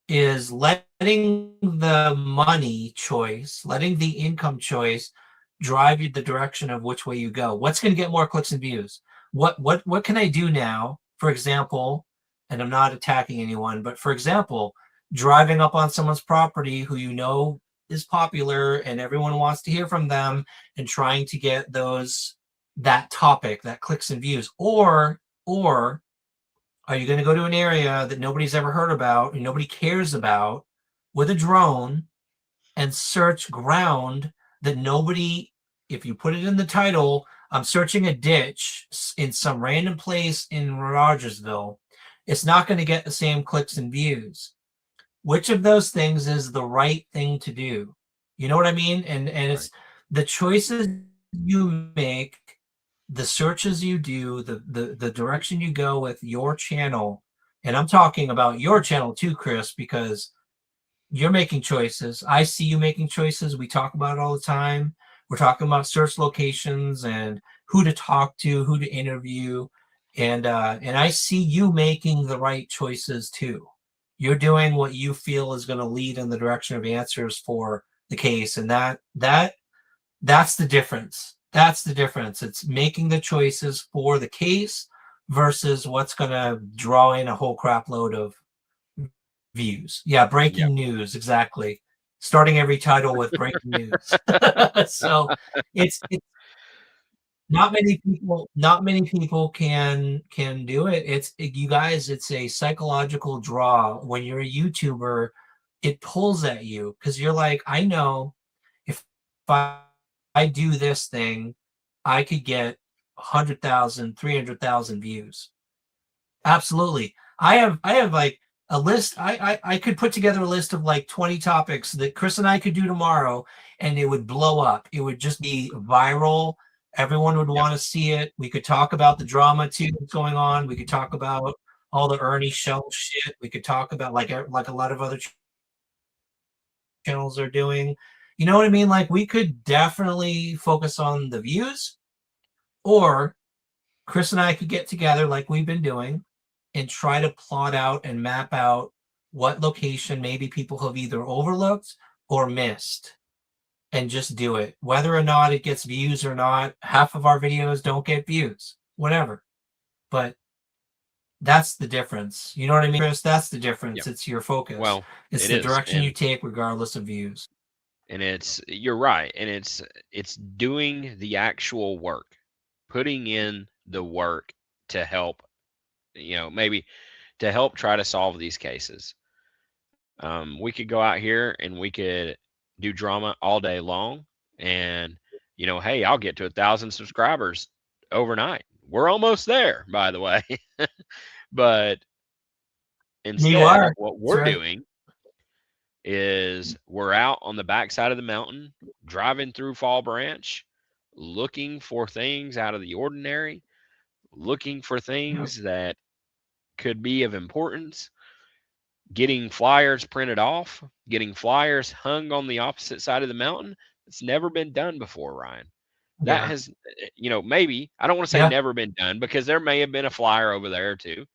is letting the money choice, letting the income choice drive you the direction of which way you go. What's going to get more clicks and views? What can I do now? For example, and I'm not attacking anyone, but for example, driving up on someone's property who you know is popular and everyone wants to hear from them and trying to get that topic, that clicks and views, or are you going to go to an area that nobody's ever heard about and nobody cares about with a drone and search ground that nobody, if you put it in the title, I'm searching a ditch in some random place in Rogersville, it's not going to get the same clicks and views. Which of those things is the right thing to do? You know what I mean? And it's the choices you make, the searches you do, the direction you go with your channel. And I'm talking about your channel too, Chris, because you're making choices. I see you making choices. We talk about it all the time. We're talking about search locations and who to talk to, who to interview. And I see you making the right choices too. You're doing what you feel is going to lead in the direction of answers for the case. And that's the difference. That's the difference. It's making the choices for the case versus what's going to draw in a whole crap load of views. Yeah, breaking news, exactly. Starting every title with breaking news. So it's not many people can do it. It's you guys, it's a psychological draw. When you're a YouTuber, it pulls at you because you're like, I know if I do this thing, I could get 100,000, 300,000 views. Absolutely. I have like a list. I could put together a list of like 20 topics that Chris and I could do tomorrow, and it would blow up. It would just be viral. Everyone would want to see it. We could talk about the drama too that's going on. We could talk about all the Ernie Shell shit. We could talk about like a lot of other channels are doing. You know what I mean? Like we could definitely focus on the views, or Chris and I could get together like we've been doing and try to plot out and map out what location maybe people have either overlooked or missed and just do it. Whether or not it gets views or not, half of our videos don't get views, whatever. But that's the difference. You know what I mean, Chris? That's the difference. It's your focus. Well, it's it the is. direction you take regardless of views. And you're right. And it's doing the actual work, putting in the work to help, maybe to help try to solve these cases. We could go out here and we could do drama all day long, and hey, I'll get to 1,000 subscribers overnight. We're almost there, by the way. But You instead, are. what That's we're right. doing is we're out on the backside of the mountain, driving through Fall Branch, looking for things out of the ordinary, looking for Yep. things that could be of importance, getting flyers printed off, getting flyers hung on the opposite side of the mountain. It's never been done before, Ryan. That Yeah. has, maybe, I don't want to say Yeah. never been done, because there may have been a flyer over there too,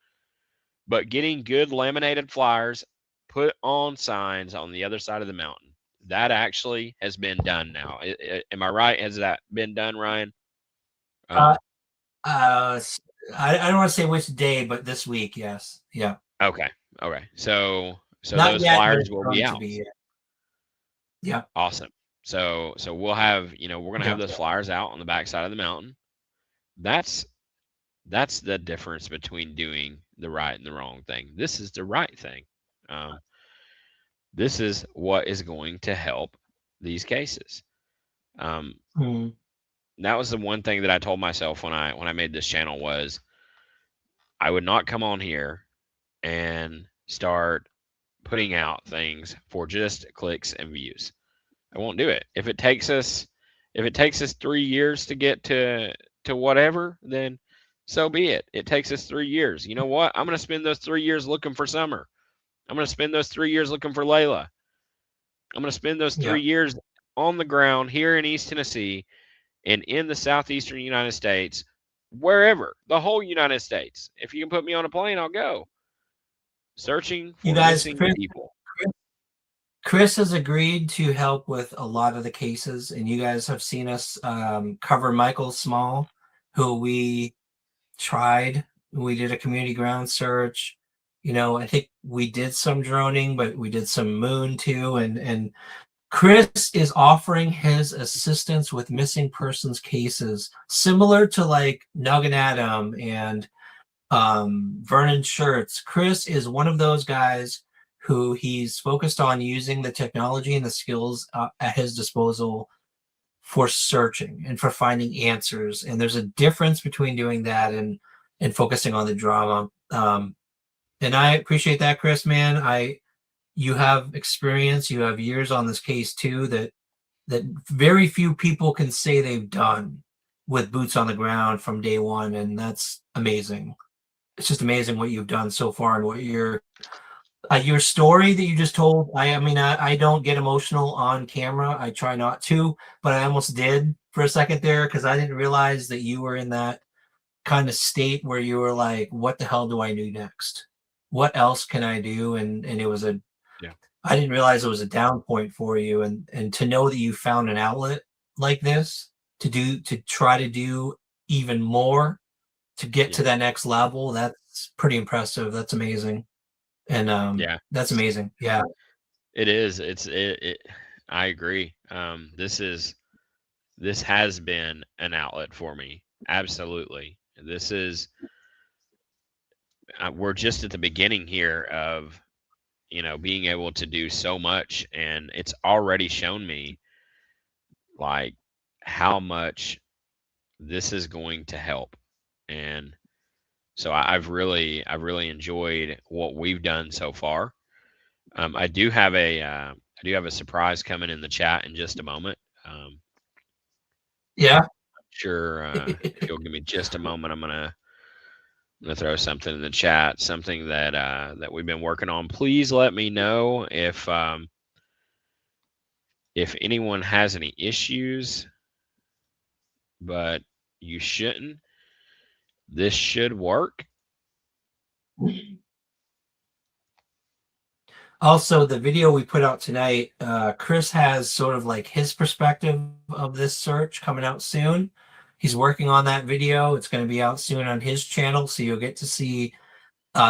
but getting good laminated flyers put on signs on the other side of the mountain, that actually has been done now. Am I right? Has that been done, Ryan? Uh, Um, I don't want to say which day, but this week, yes. Yeah. okay. Okay. So Not those yet, but flyers it's will be going to out. be. Yeah. Awesome. So we'll have, we're gonna have Yeah. those flyers out on the backside of the mountain. That's that's the difference between doing the right and the wrong thing. This is the right thing. Um, this is what is going to help these cases. Um, Mm. that was the one thing that I told myself when I made this channel was I would not come on here and start putting out things for just clicks and views. I won't do it. If it takes us 3 years to get to whatever, then so be it. It takes us 3 years. You know what? I'm gonna spend those 3 years looking for Summer. I'm gonna spend those 3 years looking for Layla. I'm gonna spend those three Yeah. years on the ground here in East Tennessee and in the southeastern United States, wherever, the whole United States. If you can put me on a plane, I'll go. Searching You for guys, missing people. Chris has agreed to help with a lot of the cases, and you guys have seen us cover Michael Small, who we tried. We did a community ground search. I think we did some droning, but we did some moon too. And Chris is offering his assistance with missing persons cases, similar to like Nugget Adam and Vernon Schertz. Chris is one of those guys who he's focused on using the technology and the skills at his disposal for searching and for finding answers. And there's a difference between doing that and focusing on the drama. And I appreciate that, Chris, man. You have experience, you have years on this case too, that very few people can say they've done with boots on the ground from day one. And that's amazing. It's just amazing what you've done so far and what your story that you just told. I don't get emotional on camera. I try not to, but I almost did for a second there because I didn't realize that you were in that kind of state where you were like, what the hell do I do next? What else can I do? And it was Yeah. I didn't realize it was a down point for you. And to know that you found an outlet like this to try to do even more to get to Yeah. that next level, that's pretty impressive. That's amazing. And Yeah. that's amazing. Yeah. It is. I agree. This has been an outlet for me. Absolutely. This is we're just at the beginning here of being able to do so much, and it's already shown me like how much this is going to help. And so I've really enjoyed what we've done so far. I do have a surprise coming in the chat in just a moment. Yeah. Sure, if you'll give me just a moment, I'm gonna throw something in the chat, something that we've been working on. Please let me know if anyone has any issues, but you shouldn't. This should work. Also, the video we put out tonight, Chris has sort of like his perspective of this search coming out soon. He's working on that video. It's going to be out soon on his channel, so you'll get to see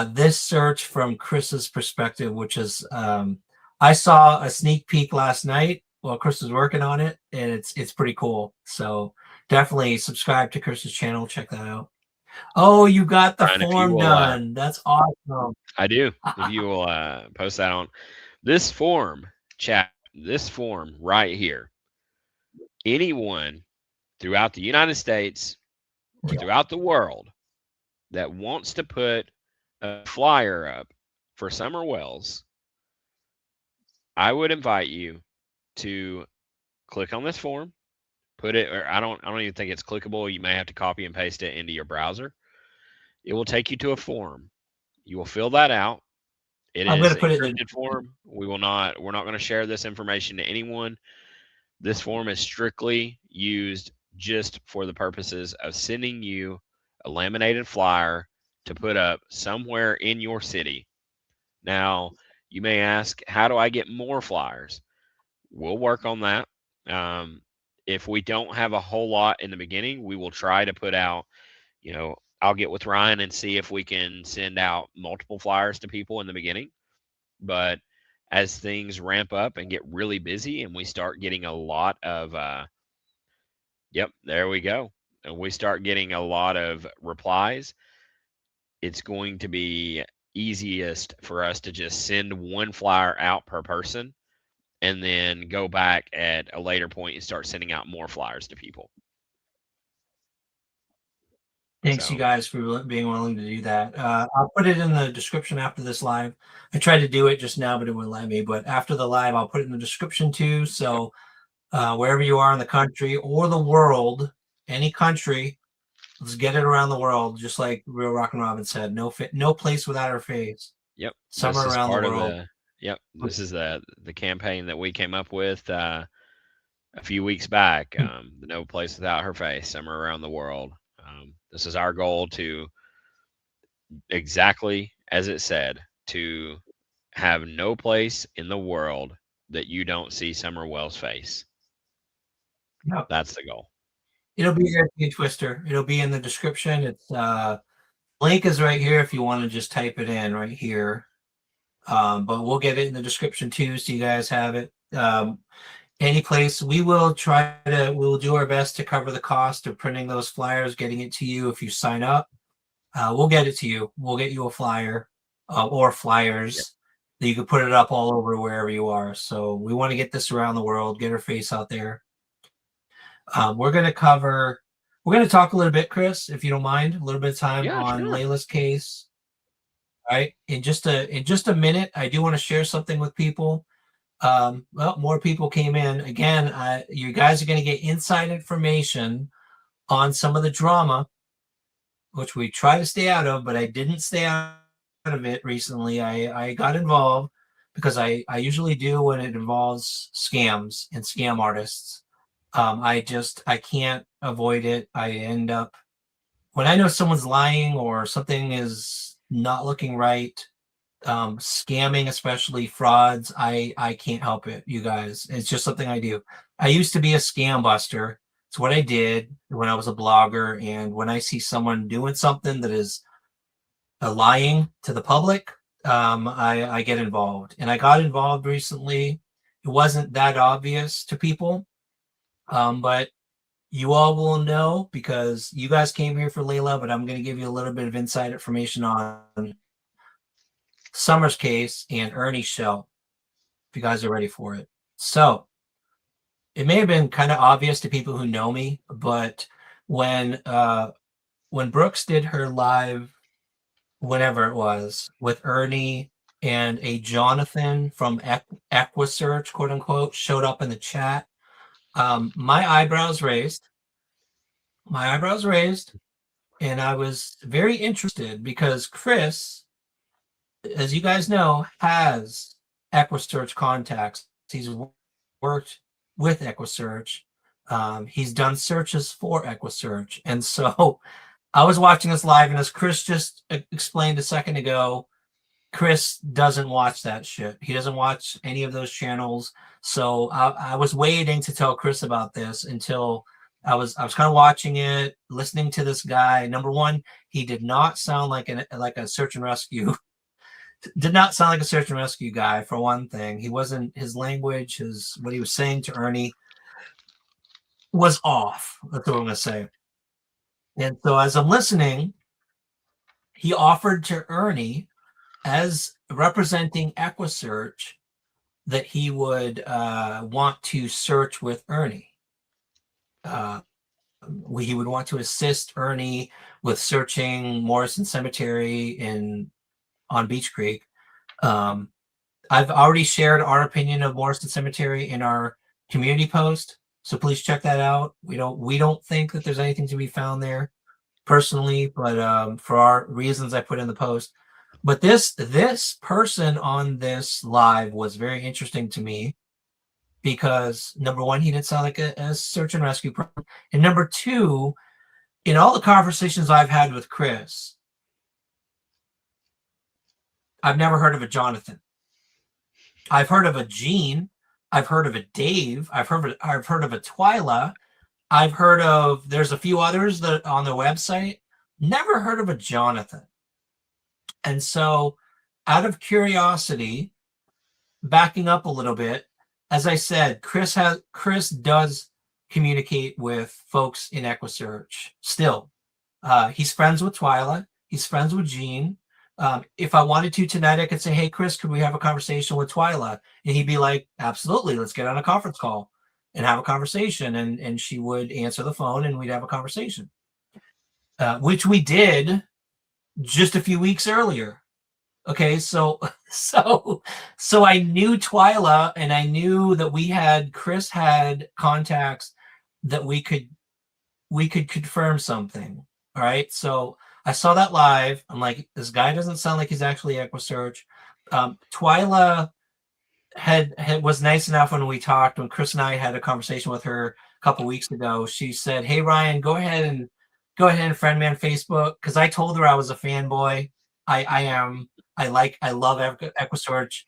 this search from Chris's perspective, which is I saw a sneak peek last night while Chris was working on it, and it's pretty cool. So definitely subscribe to Chris's channel. Check that out. Oh, you got the Brian, if you form will, done. That's awesome. I do. If you will post that on this form, chat this form right here. Anyone throughout the United States or Yeah. throughout the world that wants to put a flyer up for Summer Wells, I would invite you to click on this form, put it, or I don't even think it's clickable. You may have to copy and paste it into your browser. It will take you to a form. You will fill that out. It I'm going is to put it in. encrypted form. We're not going to share this information to anyone. This form is strictly used just for the purposes of sending you a laminated flyer to put up somewhere in your city. Now, you may ask, how do I get more flyers? We'll work on that. If we don't have a whole lot in the beginning, we will try to put out, I'll get with Ryan and see if we can send out multiple flyers to people in the beginning. But as things ramp up and get really busy and we start getting a lot of, yep, there we go. And we start getting a lot of replies, it's going to be easiest for us to just send one flyer out per person and then go back at a later point and start sending out more flyers to people. Thanks, you guys, for being willing to do that. I'll put it in the description after this live. I tried to do it just now, but it wouldn't let me. But after the live, I'll put it in the description too. So wherever you are in the country or the world, any country, let's get it around the world. Just like Real Rockin' Robin said, no place without our face. Yep. Somewhere around the world. This is the campaign that we came up with a few weeks back. No place without her face, somewhere around the world. This is our goal to, exactly as it said, to have no place in the world that you don't see Summer Wells' face. Yep. That's the goal. It'll be here, Twister. It'll be in the description. It's link is right here if you want to just type it in right here. But we'll get it in the description too, so you guys have it. Any place, we will do our best to cover the cost of printing those flyers, getting it to you if you sign up. We'll get it to you. We'll get you a flyer or flyers that you can put it up all over wherever you are. So we want to get this around the world, get her face out there. We're going to talk a little bit, Chris, if you don't mind, a little bit of time on Layla's case. All right. In just a minute, I do want to share something with people. Well, more people came in. Again, you guys are going to get inside information on some of the drama, which we try to stay out of, but I didn't stay out of it recently. I got involved because I usually do when it involves scams and scam artists. I can't avoid it. I end up, when I know someone's lying or something is not looking right, scamming, especially frauds, I can't help it, you guys. It's just something I do. I used to be a scam buster. It's what I did when I was a blogger. And when I see someone doing something that is lying to the public, I get involved. And I got involved recently. It wasn't that obvious to people, but you all will know because you guys came here for Layla, but I'm going to give you a little bit of inside information on Summer's case and Ernie's show, if you guys are ready for it. So it may have been kind of obvious to people who know me, but when Brooks did her live, whenever it was, with Ernie and a Jonathan from Equisearch, quote unquote, showed up in the chat, my eyebrows raised, and I was very interested because Chris, as you guys know, has Equisearch contacts. He's worked with Equisearch. He's done searches for Equisearch. And so I was watching this live, and as Chris just explained a second ago, Chris doesn't watch that shit. He doesn't watch any of those channels. So I was waiting to tell Chris about this until I was kind of watching it, listening to this guy. Number one, he did not sound like a search and rescue. Did not sound like a search and rescue guy, for one thing. He wasn't, his language, what he was saying to Ernie was off. That's what I'm going to say. And so as I'm listening, he offered to Ernie, as representing Equisearch, that he would want to search with Ernie. He would want to assist Ernie with searching Morrison Cemetery on Beach Creek. I've already shared our opinion of Morrison Cemetery in our community post, so please check that out. We don't think that there's anything to be found there personally, but for our reasons I put in the post. But this person on this live was very interesting to me because number one, he didn't sound like a search and rescue person, and number two, in all the conversations I've had with Chris, I've never heard of a Jonathan. I've heard of a Gene. I've heard of a Dave. I've heard of a Twyla. I've heard of, there's a few others that on the website. Never heard of a Jonathan. And so, out of curiosity, backing up a little bit, as I said, Chris does communicate with folks in EquiSearch still. He's friends with Twyla. He's friends with Gene. If I wanted to tonight, I could say, hey, Chris, could we have a conversation with Twyla? And he'd be like, absolutely, let's get on a conference call and have a conversation. And she would answer the phone and we'd have a conversation, which we did just a few weeks earlier. Okay, so I knew Twyla, and I knew that Chris had contacts that we could confirm something. All right, so I saw that live. I'm like, this guy doesn't sound like he's actually EquiSearch. Twyla was nice enough when we talked, when Chris and I had a conversation with her a couple weeks ago. She said, hey Ryan, go ahead and friend me on Facebook, because I told her I was a fanboy. I am. I love EquiSearch.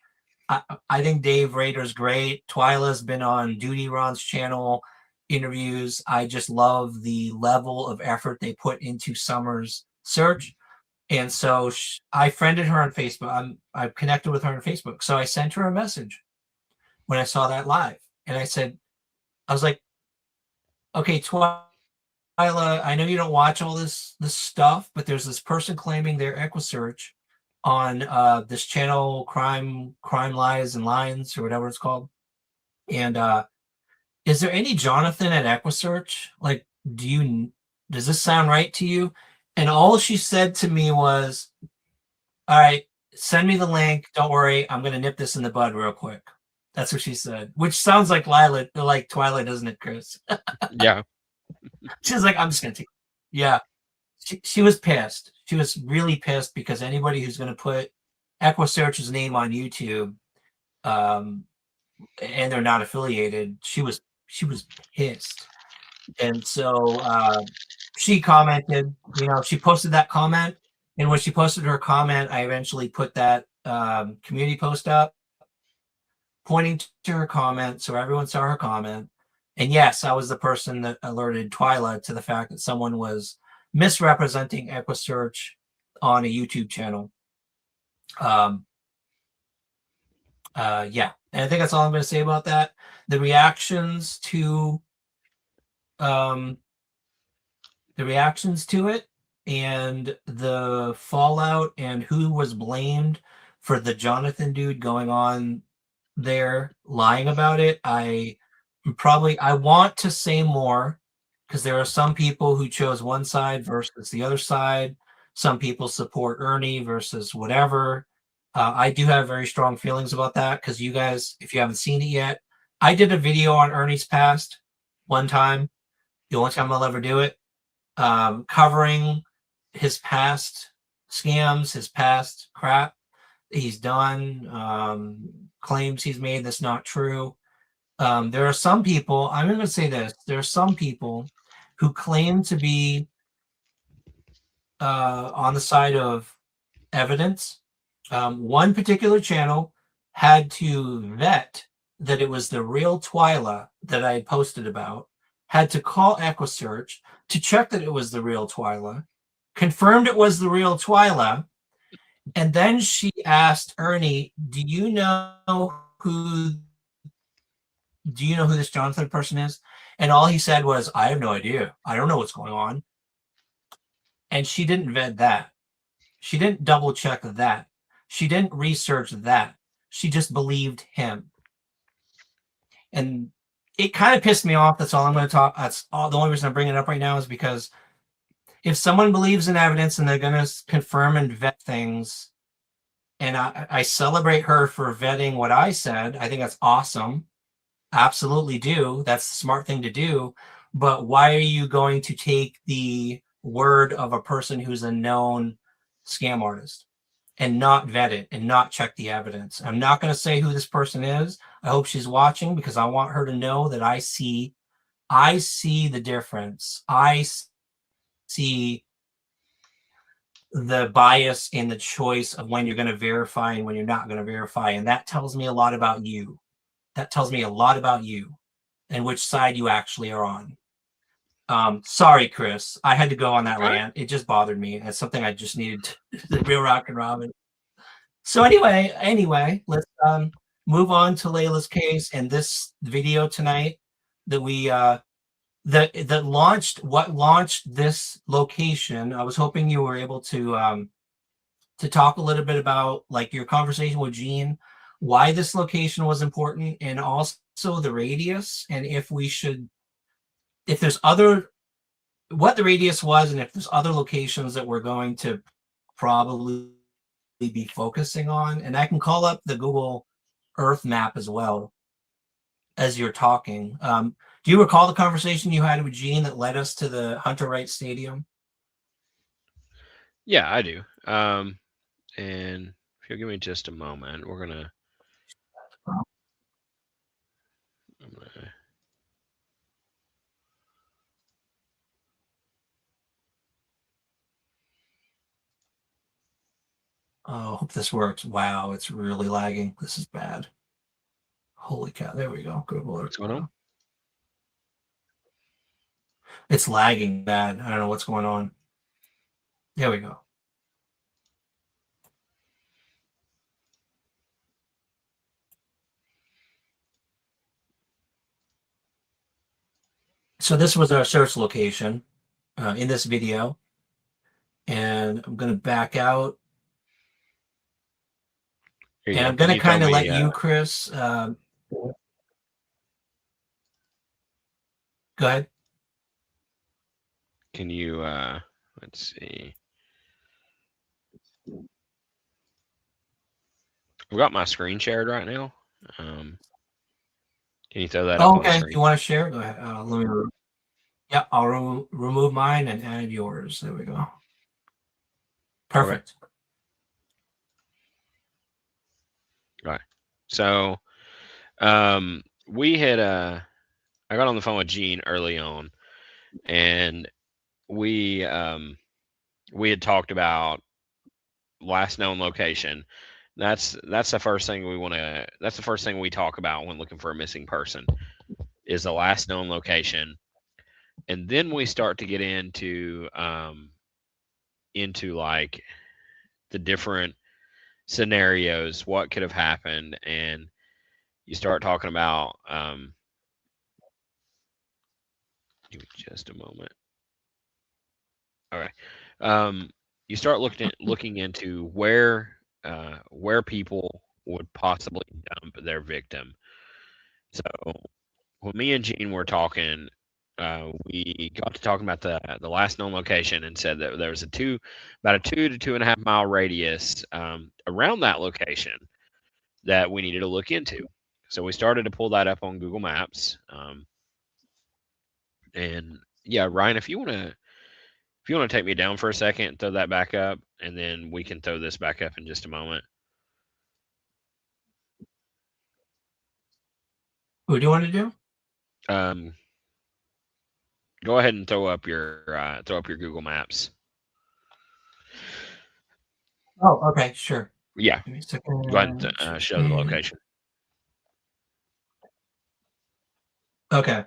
I think Dave Rader's great. Twyla's been on Duty Ron's channel interviews. I just love the level of effort they put into Summer's search. And so I friended her on Facebook. I've connected with her on Facebook. So I sent her a message when I saw that live. And I was like, okay, Twyla, I know you don't watch all this stuff, but there's this person claiming they're EquiSearch on this channel, Crime Lies and Lines, or whatever it's called. And is there any Jonathan at EquiSearch? Like, does this sound right to you? And all she said to me was, all right, send me the link. Don't worry, I'm gonna nip this in the bud real quick. That's what she said, which sounds like Twyla, doesn't it, Chris? Yeah. She's like, I'm just gonna take it. Yeah. She was pissed. She was really pissed because anybody who's going to put EquiSearch's name on YouTube, and they're not affiliated, she was pissed. And so she commented. She posted that comment, and when she posted her comment, I eventually put that community post up, pointing to her comment, so everyone saw her comment. And yes, I was the person that alerted Twyla to the fact that someone was misrepresenting EquiSearch on a YouTube channel. Yeah, and I think that's all I'm going to say about that. The reactions to it, and the fallout, and who was blamed for the Jonathan dude going on there lying about it. I want to say more, because there are some people who chose one side versus the other side. Some people support Ernie versus whatever. I do have very strong feelings about that, because you guys, if you haven't seen it yet, I did a video on Ernie's past one time, the only time I'll ever do it, covering his past scams, his past crap he's done, claims he's made that's not true. There are some people, I'm going to say this, there are some people who claim to be on the side of evidence. One particular channel had to vet that it was the real Twyla that I had posted about, had to call EquiSearch to check that it was the real Twyla, confirmed it was the real Twyla, and then she asked Ernie, do you know who this Jonathan person is? And all he said was, I have no idea. I don't know what's going on. And she didn't vet that. She didn't double check that. She didn't research that. She just believed him. And it kind of pissed me off. That's all I'm going to talk. That's all. The only reason I'm bringing it up right now is because if someone believes in evidence and they're going to confirm and vet things, and I celebrate her for vetting what I said, I think that's awesome. Absolutely do. That's the smart thing to do. But why are you going to take the word of a person who's a known scam artist and not vet it and not check the evidence? I'm not going to say who this person is. I hope she's watching because I want her to know that I see the difference. I see the bias in the choice of when you're going to verify and when you're not going to verify. And that tells me a lot about you. That tells me a lot about you and which side you actually are on. Sorry, Chris. I had to go on that rant. It just bothered me. It's something I just needed to real rock and Robin. So anyway, let's move on to Layla's case and this video tonight that we that launched this location. I was hoping you were able to talk a little bit about like your conversation with Gene, why this location was important, and also the radius, and if there's other, what the radius was, and if there's other locations that we're going to probably be focusing on. And I can call up the Google Earth map as well as you're talking. Do you recall the conversation you had with Gene that led us to the Hunter Wright Stadium? Yeah, I do. And if you'll give me just a moment, I'm gonna Oh, I hope this works. Wow, it's really lagging. This is bad. Holy cow. There we go. Google Earth. What's going on? It's lagging bad. I don't know what's going on. There we go. So this was our search location in this video. And I'm going to back out. And I'm going to kind of let you, Chris. Go ahead. Can you, let's see. I've got my screen shared right now. Can you throw that up on the Okay. screen? You want to share? Go ahead. Let me. Yeah, I'll remove mine and add yours. There we go. Perfect. Okay. Right. So, we had I got on the phone with Gene early on, and we had talked about last known location. That's the first thing we want to. That's the first thing we talk about when looking for a missing person, is the last known location, and then we start to get into like the different scenarios, what could have happened, and you start talking about. Give me just a moment. All right. You start looking into where people would possibly dump their victim. So when me and Gene were talking, we got to talking about the last known location and said that there was about a 2 to 2.5 mile radius around that location that we needed to look into. So we started to pull that up on Google Maps. And yeah, Ryan, if you want to take me down for a second and throw that back up, and then we can throw this back up in just a moment. What do you want to do? Go ahead and throw up your Google Maps. Oh, okay, sure. Yeah. Give me a second. Go ahead and show the location. Okay.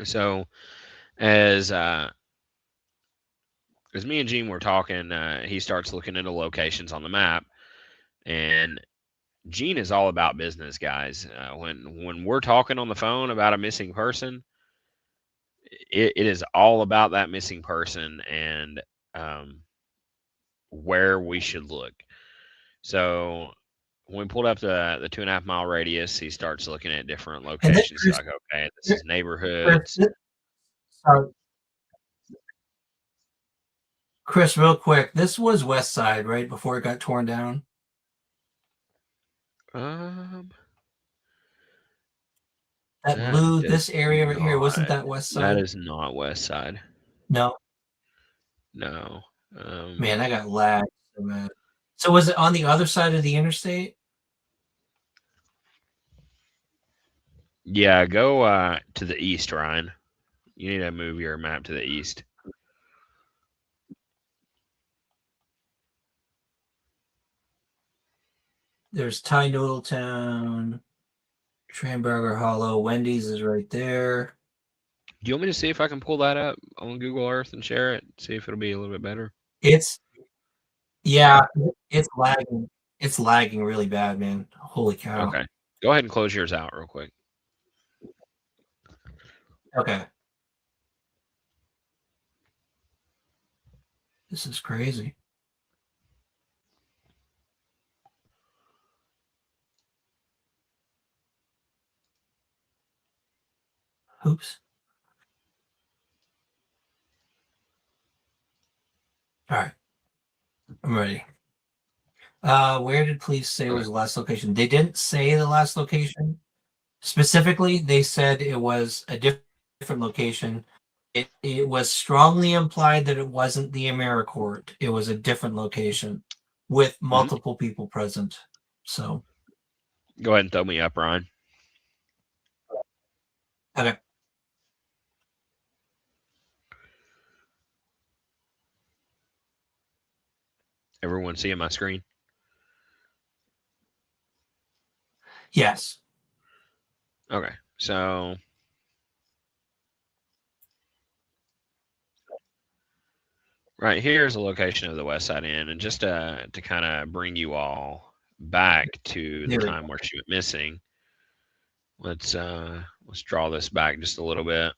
So as me and Gene were talking, he starts looking into locations on the map, and Gene is all about business, guys. When we're talking on the phone about a missing person, it is all about that missing person and where we should look. So when we pulled up the 2.5 mile radius, he starts looking at different And then locations. He's like, okay, this is Chris, neighborhoods. sorry, Chris, real quick. This was West Side, right? Before it got torn down. Um, That that blue, does this area right here, wasn't not. that West That Side? is not West Side. No, No. man, I got lagged so bad. So was it on the other side of the interstate? Yeah, go to the east, Ryan. You need to move your map to the east. There's Thai Noodle Town, Schramberger Hollow, Wendy's is right there. Do you want me to see if I can pull that up on Google Earth and share it? See if it'll be a little bit better. Yeah, it's lagging. It's lagging really bad, man. Holy cow. Okay. Go ahead and close yours out real quick. Okay. This is crazy. Oops. All right. I'm ready. Where did police say was the last location? They didn't say the last location. Specifically, they said it was a different location. It was strongly implied that it wasn't the AmeriCorps. It was a different location with multiple people present. So, Go ahead and throw me up, Ryan. okay. Everyone seeing my screen? Yes. Okay. So right here is the location of the West Side Inn, and just to kind of bring you all back to the There we time where she went missing, let's draw this back just a little bit.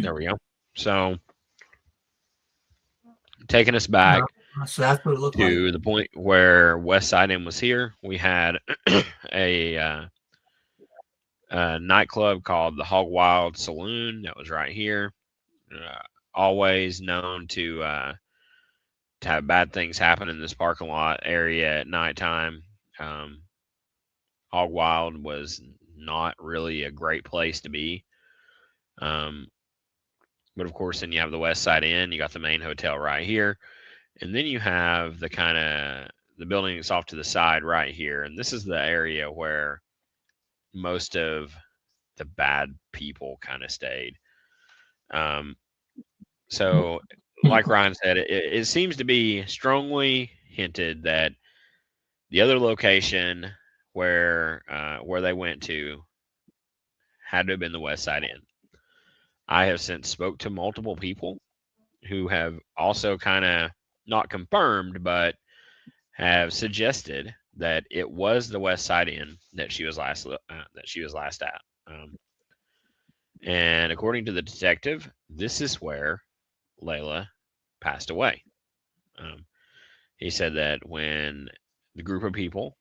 There we go. So taking us back So that's what it looked like. to the point where West Side Inn was here, we had a nightclub called the Hog Wild Saloon that was right here. Always known to have bad things happen in this parking lot area at nighttime. Um, Hog Wild was not really a great place to be. But of course, then you have the West Side Inn. You got the main hotel right here, and then you have the kind of the building that's off to the side right here, and this is the area where most of the bad people kind of stayed. So, like Ryan said, it seems to be strongly hinted that the other location where they went to had to have been the West Side Inn. I have since spoke to multiple people who have also kind of not confirmed, but have suggested that it was the West Side Inn that she was last at. And according to the detective, this is where Layla passed away. Um, he said that when the group of people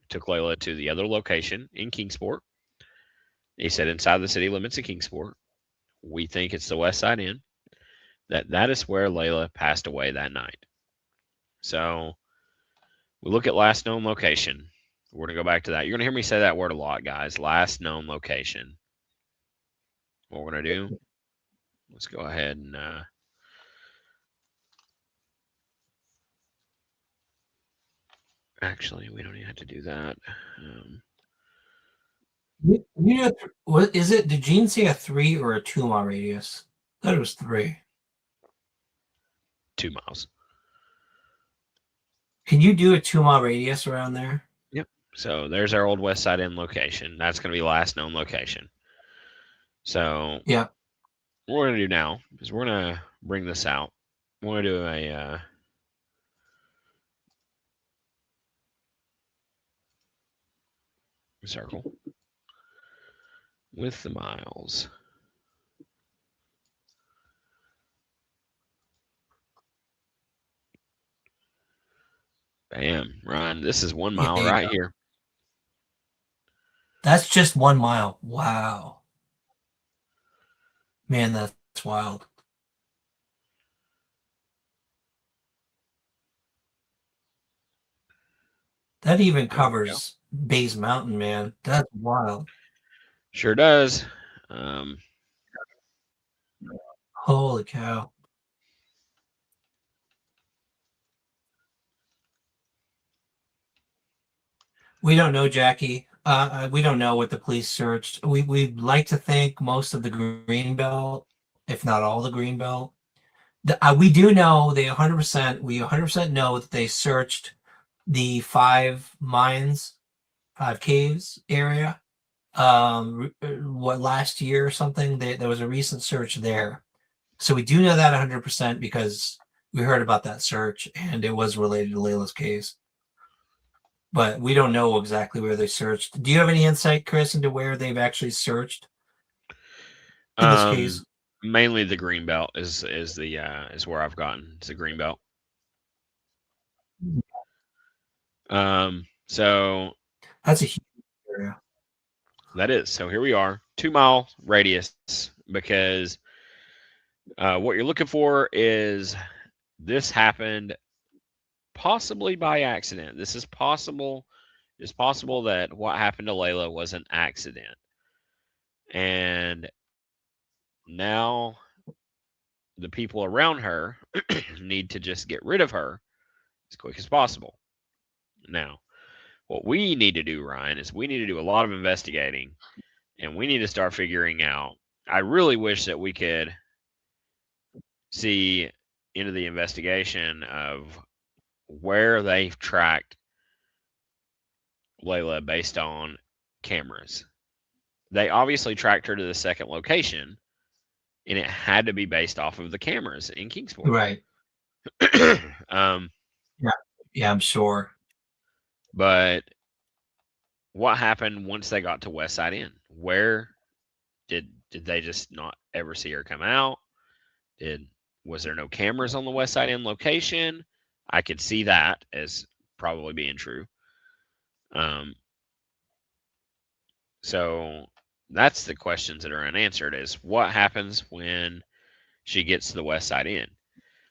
took Layla to the other location in Kingsport, he said inside the city limits of Kingsport, we think it's the West Side Inn. That is where Layla passed away that night. So we look at last known location. We're gonna go back to that. You're gonna hear me say that word a lot, guys. Last known location. What we're gonna do? Let's go ahead and actually, we don't even have to do that. You know, what is it? Did Gene say a 3 or a 2 mile radius? I thought it was 3. 2 miles. Can you do a 2 mile radius around there? Yep. So there's our old West Side Inn location. That's gonna be last known location. So Yeah. what we're gonna do now is we're gonna bring this out. We're gonna do a circle with the miles. Bam, Ryan. This is 1 Yeah, mile there you right go. here. That's just 1 mile. Wow. Man, that's wild. That even There we go. covers Bays Mountain, man. That's wild. Sure does. Um, Holy cow. We don't know, Jackie. We don't know what the police searched. We'd like to think most of the green belt, if not all the green belt. We do know they 100%. We 100% know that they searched the 5 caves area. What, last year or something? There was a recent search there, so we do know that 100% because we heard about that search and it was related to Layla's case. But we don't know exactly where they searched. Do you have any insight, Chris, into where they've actually searched in this um, case? mainly the green belt is where I've gotten. It's the green belt. So That's a huge area. that is. So here we are, 2 mile radius, because what you're looking for is this happened possibly by accident. This is possible. It's possible that what happened to Layla was an accident. And now the people around her need to just get rid of her as quick as possible. Now, what we need to do, Ryan, is we need to do a lot of investigating and we need to start figuring out. I really wish that we could see into the investigation of where they've tracked Layla based on cameras. They obviously tracked her to the second location, and it had to be based off of the cameras in Kingsport. Right. um, Yeah. Yeah, I'm sure. but what happened once they got to West Side Inn? Where did they just not ever see her come out? Did Was there no cameras on the West Side Inn location? I could see that as probably being true. Um, so that's the questions that are unanswered: is what happens when she gets to the West Side Inn?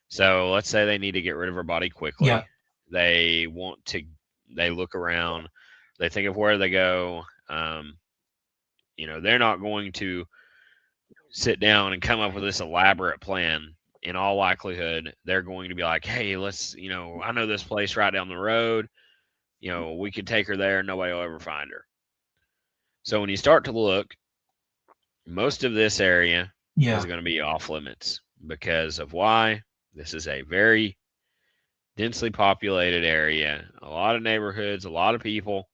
So let's say they need to get rid of her body Yeah. quickly. They want to. They look around. They think of where they go. They're not going to sit down and come up with this elaborate plan. In all likelihood, they're going to be like, "Hey, I know this place right down the road. We could take her there. Nobody will ever find her." So when you start to look, most of this area is Yeah. going to be off limits because of why? This is a very densely populated area, a lot of neighborhoods, a lot of people.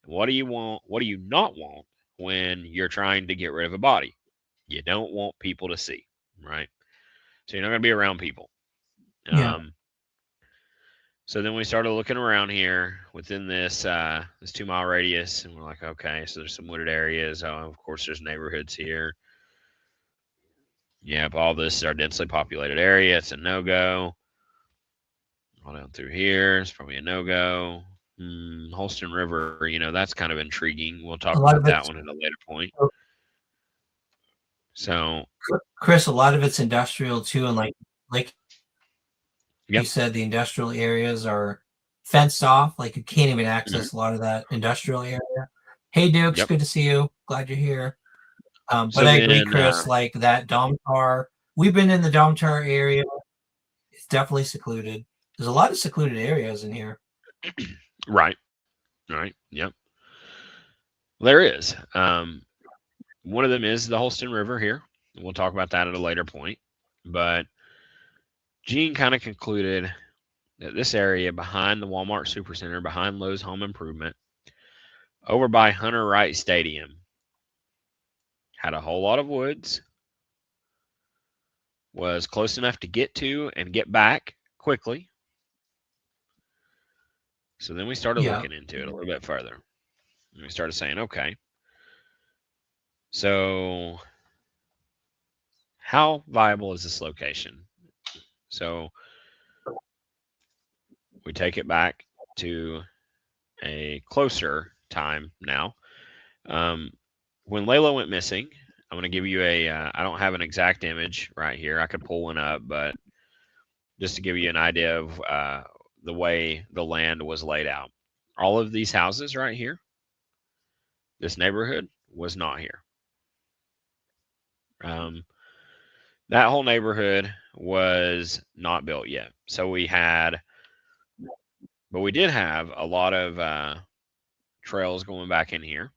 What do you want? What do you not want when you're trying to get rid of a body? You don't want people to see, right? So you're not going to be around people. Yeah. Um, so then we started looking around here within this 2 mile radius, and we're like, okay, so there's some wooded areas. Oh, of course, there's neighborhoods here. Yep, all this is our densely populated area. It's a no go. All down through here, it's probably a no go. Holston River, that's kind of intriguing. We'll A talk lot about of that it's one at a later point. So, Chris, a lot of it's industrial too, and like you yep, said, the industrial areas are fenced off. Like you can't even mhm, access a lot of that industrial area. Hey, Dukes, yep. good to see you. Glad you're here. But So I agree, then, Chris. Like that Domtar, we've been in the Domtar area. It's definitely secluded. There's a lot of secluded areas in here. right, right, yep, there is. One of them is the Holston River here. We'll talk about that at a later point. But Gene kind of concluded that this area behind the Walmart Supercenter, behind Lowe's Home Improvement, over by Hunter Wright Stadium, had a whole lot of woods, was close enough to get to and get back quickly. So then we started Yeah. looking into it a little bit further. And we started saying, okay, so how viable is this location? So we take it back to a closer time now. When Layla went missing, I'm going to give you I don't have an exact image right here. I could pull one up, but just to give you an idea of the way the land was laid out. All of these houses right here, this neighborhood was not here. That whole neighborhood was not built yet. So we did have a lot of trails going back in here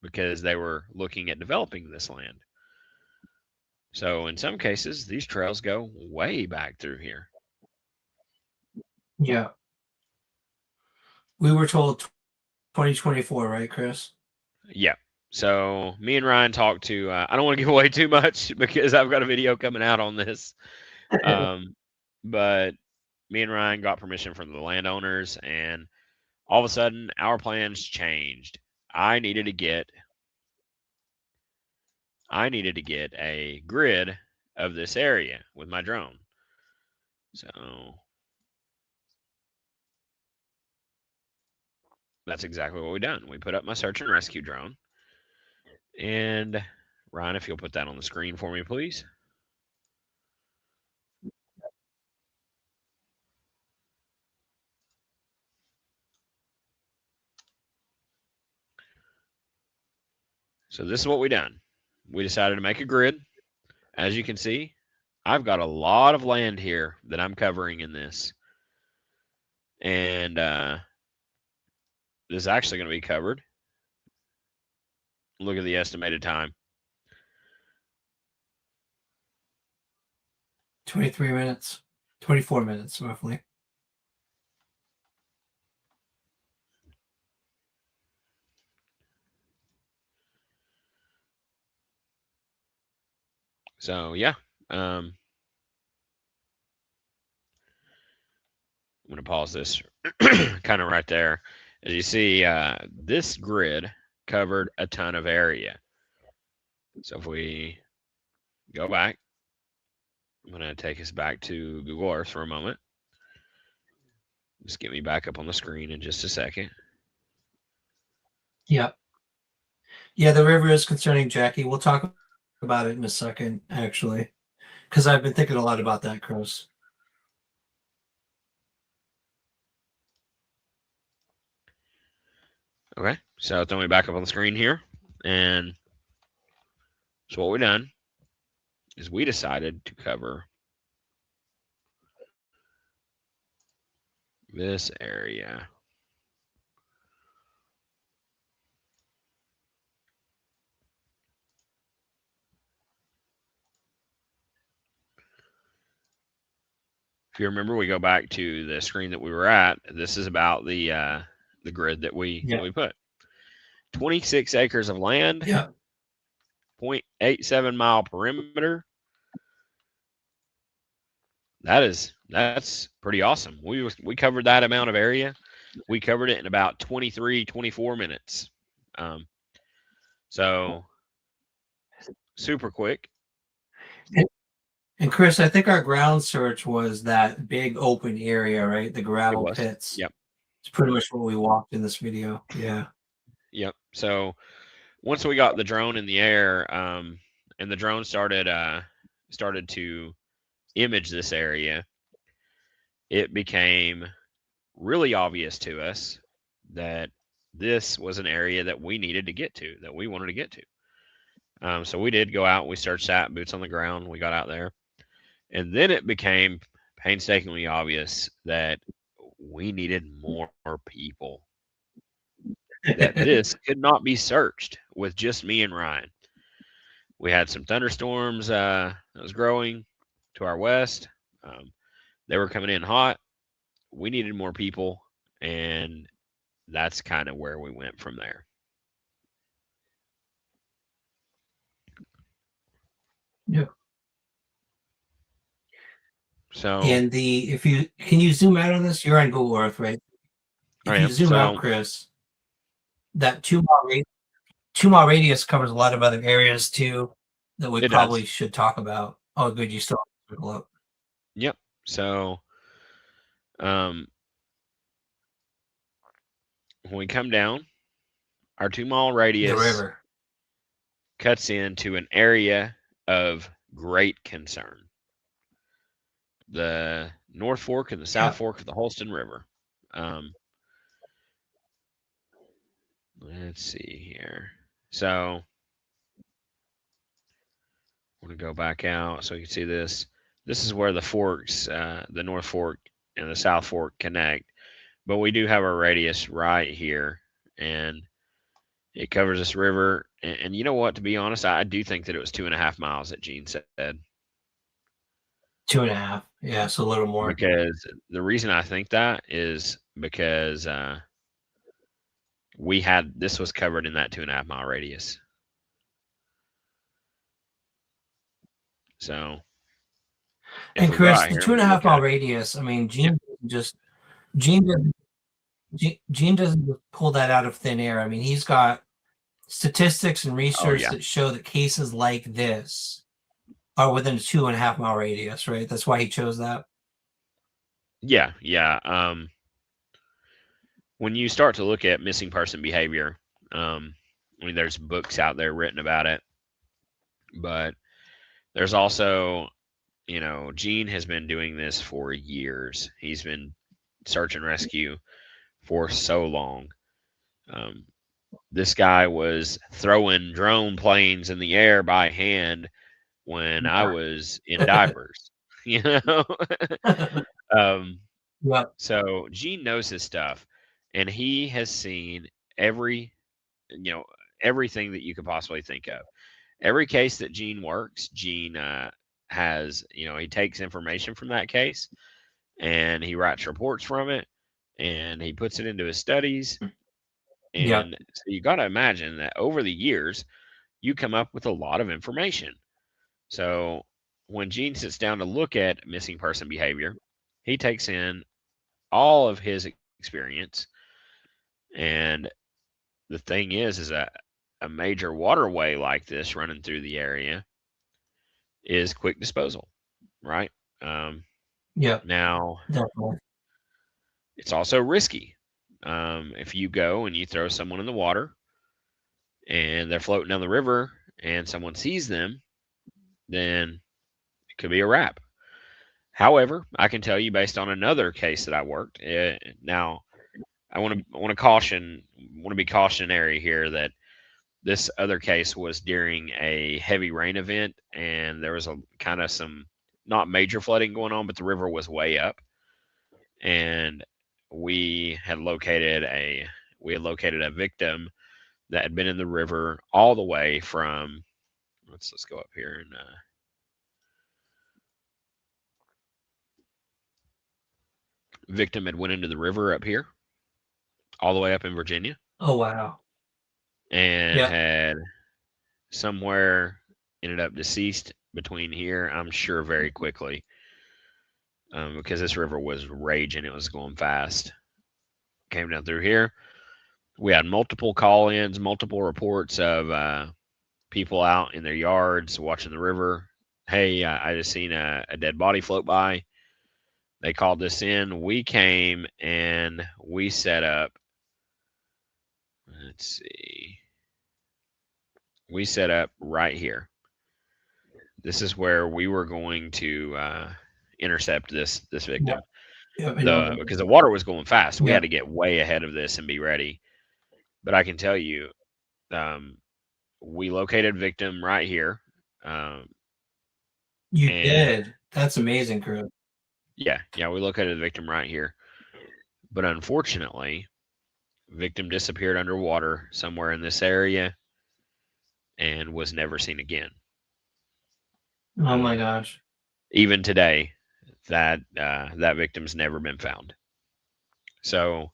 because they were looking at developing this land. So in some cases, these trails go way back through here. Yeah. We were told 2024, right, Chris? Yeah. So me and Ryan talked to, I don't want to give away too much because I've got a video coming out on this. But me and Ryan got permission from the landowners, and all of a sudden our plans changed. I needed to get a grid of this area with my drone. So that's exactly what we done. We put up my search and rescue drone. And Ryan, if you'll put that on the screen for me, please. So this is what we done. We decided to make a grid. As you can see, I've got a lot of land here that I'm covering in this. And this is actually going to be covered. Look at the estimated time. 23 minutes, 24 minutes roughly. So yeah, I'm going to pause this kind of right there. As you see, this grid covered a ton of area. So if we go back, I'm going to take us back to Google Earth for a moment. Just get me back up on the screen in just a second. Yep. Yeah, the river is concerning, Jackie. We'll talk about it in a second, actually, because I've been thinking a lot about that, Chris. Okay, so throw me back up on the screen here. And so what we done is we decided to cover this area. If you remember, we go back to the screen that we were at. This is about the grid that we put. 26 acres of land. Yeah. 0.87 mile perimeter. That's pretty awesome. We covered that amount of area. We covered it in about 24 minutes. So super quick. And Chris, I think our ground search was that big open area, right? The gravel pits. Yep. It's pretty much what we walked in this video. Yeah. Yep. So once we got the drone in the air, and the drone started to image this area, it became really obvious to us that this was an area that we needed to get to, that we wanted to get to. So we did go out. We searched that, boots on the ground. We got out there. And then it became painstakingly obvious that we needed more people. That this could not be searched with just me and Ryan. We had some thunderstorms that was growing to our west. They were coming in hot. We needed more people, and that's kind of where we went from there. Yeah. So, and can you zoom out on this? You're on Google Earth, right? If you zoom out, Chris, that 2 mile radius covers a lot of other areas too that we probably should talk about. Oh, good, you still have to look. Yep. So When we come down, our 2 mile The radius river. cuts into an area of great concern: the North Fork and the South Yep. Fork of the Holston River. Um, let's see here. So I want to go back out so you can see this. This is where the forks, the North Fork and the South Fork connect. But we do have a radius right here, and it covers this river. And you know what? To be honest, I do think that it was 2.5 miles that Gene said. 2.5. Yeah, so a little more. Because the reason I think that is because we had this was covered in that 2.5 mile radius. So if And we go Chris, out the here two and and we a half look at mile it, radius. I mean, yeah, Gene doesn't Gene doesn't just pull that out of thin air. I mean, he's got statistics and oh research yeah, that show that cases like this are within a 2.5 mile radius, right? That's why he chose that. yeah. When you start to look at missing person behavior, I mean, there's books out there written about it, but there's also, Gene has been doing this for years. He's been search and rescue for so long. Um, this guy was throwing drone planes in the air by hand when I was in diapers, you know? um, Yeah, so Gene knows his stuff, and he has seen every, everything that you could possibly think of. Every case that Gene works, Gene has, he takes information from that case and he writes reports from it and he puts it into his studies. yeah, And so you got to imagine that over the years, you come up with a lot of information. So when Gene sits down to look at missing person behavior, he takes in all of his experience. And the thing is a major waterway like this running through the area is quick disposal, right? Um, yeah, now, definitely. it's also risky. If you go and you throw someone in the water and they're floating down the river and someone sees them, then it could be a wrap. However, I can tell you based on another case that I worked. Now, I want to be cautionary here that this other case was during a heavy rain event, and there was a kind of some not major flooding going on, but the river was way up, and we had located a victim that had been in the river all the way from let's go up here and victim had went into the river up here all the way up in Virginia Oh wow. and Yeah. had somewhere ended up deceased between here, I'm sure, very quickly, because this river was raging. It was going fast. Came down through here. We had multiple call ins, multiple reports of people out in their yards watching the river. Hey, I just seen a dead body float by. They called this in. We came and we set up. Let's see. We set up right here. This is where we were going to intercept this Yeah. victim. Yeah. Because the water was going fast, we Yeah. had to get way ahead of this and be ready. But I can tell you, um, we located victim right here, You and did. That's amazing, Chris. yeah, we located the victim right here. But unfortunately, victim disappeared underwater somewhere in this area and was never seen again. Oh my Um, gosh. even today, that victim's never been found. So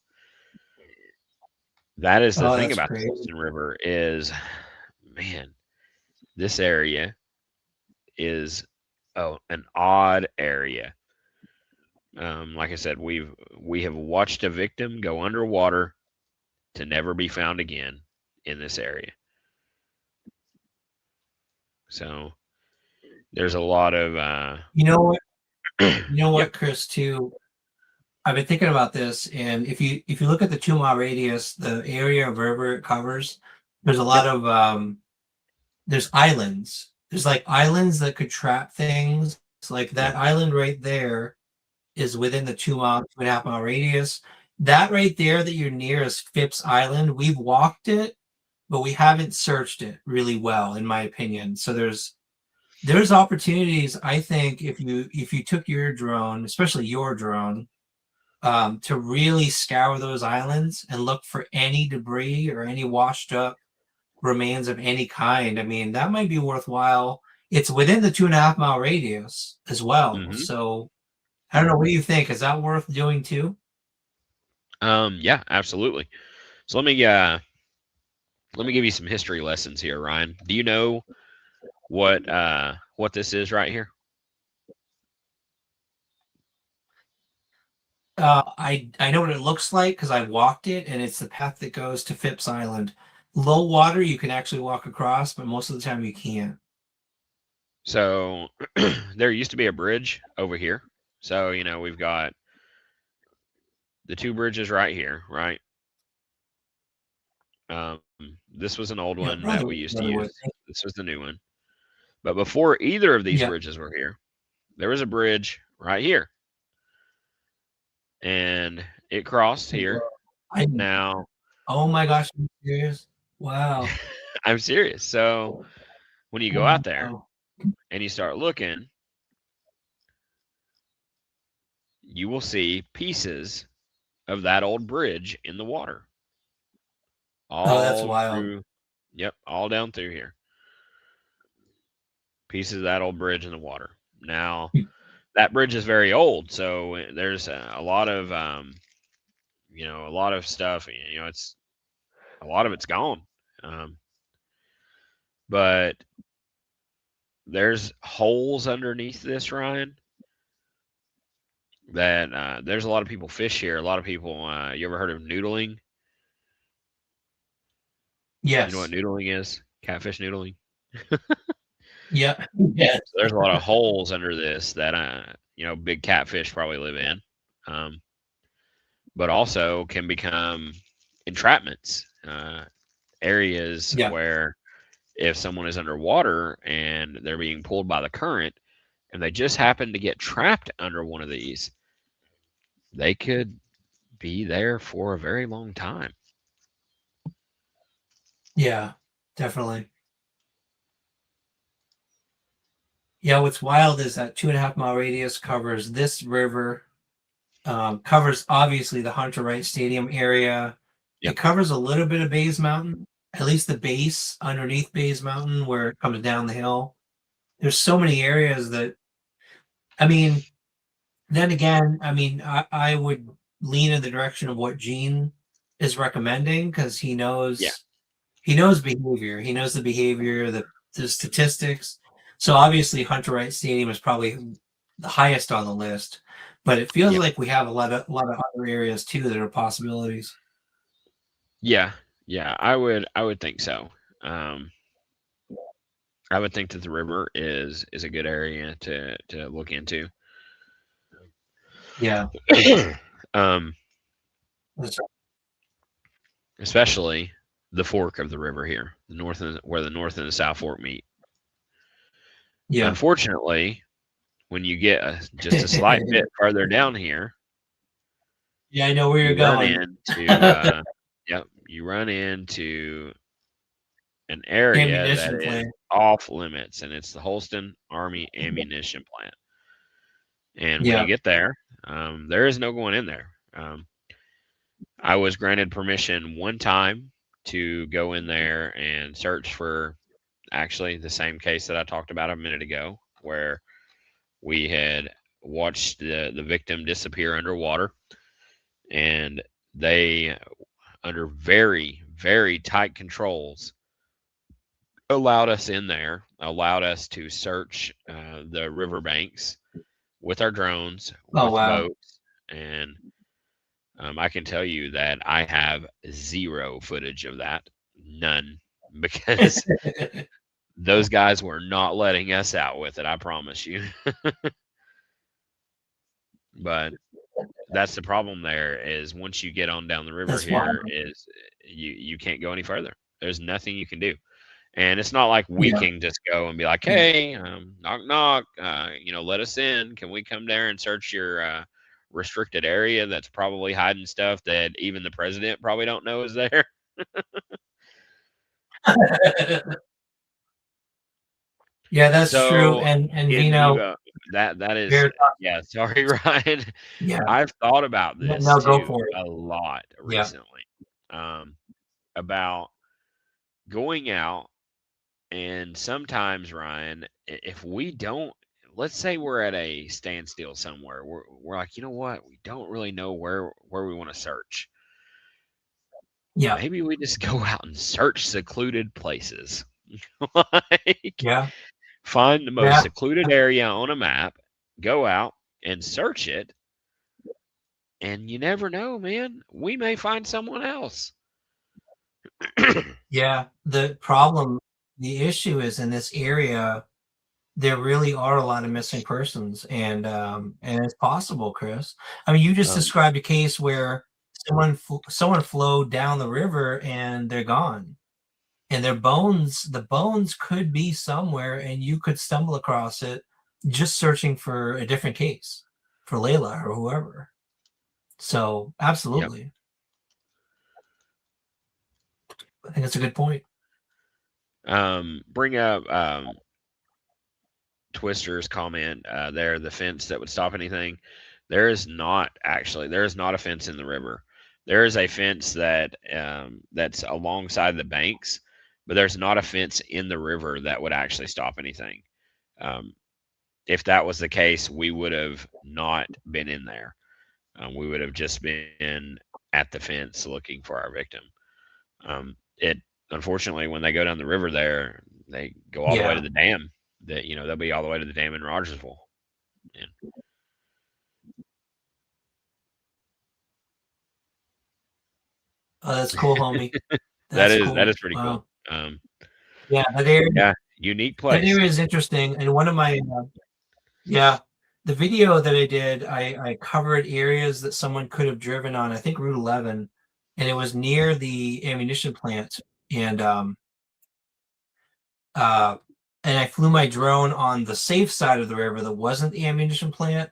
that is the Oh, thing that's about the crazy. Holston River is, man, this area is an odd area. Like I said, we have watched a victim go underwater to never be found again in this area. So there's a lot of You know what? You know yeah, what, Chris, too? I've been thinking about this, and if you look at the 2 mile radius, the area of river it covers, there's a lot Yep. of there's islands. There's like islands that could trap things. It's like that Yep. island right there is within the 2 mile, 2.5 mile radius. That right there that you're near is Phipps Island. We've walked it, but we haven't searched it really well, in my opinion. So there's opportunities, I think, if you took your drone, especially your drone, to really scour those islands and look for any debris or any washed up remains of any kind. I mean, that might be worthwhile. It's within the 2.5 mile radius as well. Hmm. So I don't know. What do you think? Is that worth doing too? Yeah, absolutely. So let me give you some history lessons here, Ryan. Do you know what this is right here? I know what it looks like because I walked it, and it's the path that goes to Phipps Island. Low water, you can actually walk across, but most of the time you can't. So there used to be a bridge over here. So, we've got the two bridges right here, right? This was an old Yeah, one that brother, we used to brother would. use. This was the new one. But before either of these Yeah. bridges were here, there was a bridge right here. And it crossed here. I, Now, oh my gosh, are you serious? Wow. I'm serious. So when you go out there Wow. and you start looking, you will see pieces of that old bridge in the water. Oh, that's All wild. through, yep, all down through here. Pieces of that old bridge in the water. Now, that bridge is very old, so there's a lot of, a lot of stuff. It's a lot of it's gone. Um, but there's holes underneath this, Ryan. That there's a lot of people fish here. A lot of people. You ever heard of noodling? You know what Yes. noodling is? Catfish noodling. Yeah. Yes. So there's a lot of holes under this that big catfish probably live in, um, but also can become entrapments, areas Yeah. where if someone is underwater and they're being pulled by the current and they just happen to get trapped under one of these, they could be there for a very long time. Yeah. Definitely. Yeah. What's wild is that 2.5 mile radius covers this river, covers obviously the Hunter Wright Stadium area. Yep. It covers a little bit of Bays Mountain, at least the base underneath Bays Mountain where it comes down the hill. There's so many areas that, I mean, then again, I mean, I would lean in the direction of what Gene is recommending because Yeah. he knows behavior. He knows the behavior, the statistics. So obviously Hunter Wright Stadium is probably the highest on the list, but it feels Yeah. like we have a lot of other areas too that are possibilities. Yeah. Yeah. I would think so. Um, I would think that the river is a good area to look into. Yeah. um, That's, especially the fork of the river here, where the north and the south fork meet. yeah. Unfortunately, when you get just a slight bit farther down here, Yeah, I know where you're you run going. into you run into an area that Ammunition is plant. off limits, and it's the Holston Army Ammunition Plant. And when you Yeah. get there, there is no going in there. I was granted permission one time to go in there and search for actually the same case that I talked about a minute ago, where we had watched the victim disappear underwater, and they, under very, very tight controls, allowed us in there, allowed us to search the riverbanks with our drones, Oh with wow. boats, and I can tell you that I have zero footage of that, none, because those guys were not letting us out with it. I promise you. But that's the problem there is once you get on down the river That's why. here is you can't go any further. There's nothing you can do. And it's not like we Yeah. can just go and be like, Yeah. "Hey, knock knock, let us in. Can we come there and search your restricted area that's probably hiding stuff that even the president probably don't know is there?" Yeah, that's true. So And in Vino, Viva, that is, very yeah. Sorry, Ryan. yeah. I've thought about this No, go too for it. a lot Yeah. recently, um, about going out. And sometimes, Ryan, if we don't, let's say we're at a standstill somewhere, we're like, you know what, we don't really know where we want to search. Yeah. Maybe we just go out and search secluded places. Like, Yeah. find the most Yeah. secluded area on a map, go out and search it, and you never know, man. We may find someone else. Yeah. The issue is in this area, there really are a lot of missing persons, and it's possible, Chris. I mean, you just Um, described a case where someone flowed down the river and they're gone, and the bones could be somewhere, and you could stumble across it just searching for a different case for Layla or whoever. So, yep. absolutely, I think that's a good point. Bring up Twister's comment there, the fence that would stop anything. There is not a fence in the river. There is a fence that's alongside the banks, but there's not a fence in the river that would actually stop anything. Um, if that was the case, we would have not been in there. We would have just been at the fence looking for our victim. It unfortunately, when they go down the river there, they go all the way to Yeah, the dam. That they'll be all the way to the dam in Rogersville. And oh, that's cool, homie. that That's is that cool. is pretty cool. Wow. Yeah, that area Yeah, unique that place. area is interesting. And one of my yeah, the video that I did, I covered areas that someone could have driven on, I think Route 11, and it was near the ammunition plant. And uh, and I flew my drone on the safe side of the river that wasn't the ammunition plant.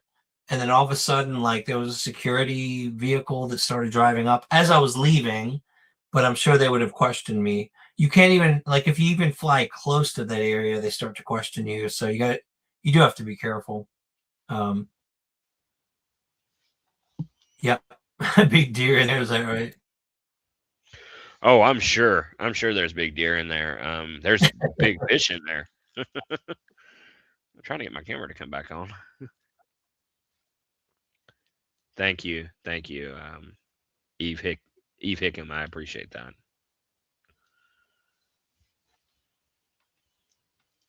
And then all of a sudden, like there was a security vehicle that started driving up as I was leaving, but I'm sure they would have questioned me. You can't even like if you even fly close to that area, they start to question you. So you do have to be careful. Um, Yep. Big deer in there, is that right? Oh, I'm sure. I'm sure there's big deer in there. There's big fish in there. I'm trying to get my camera to come back on. Thank you, Eve Hick, Eve Hickam. I appreciate that.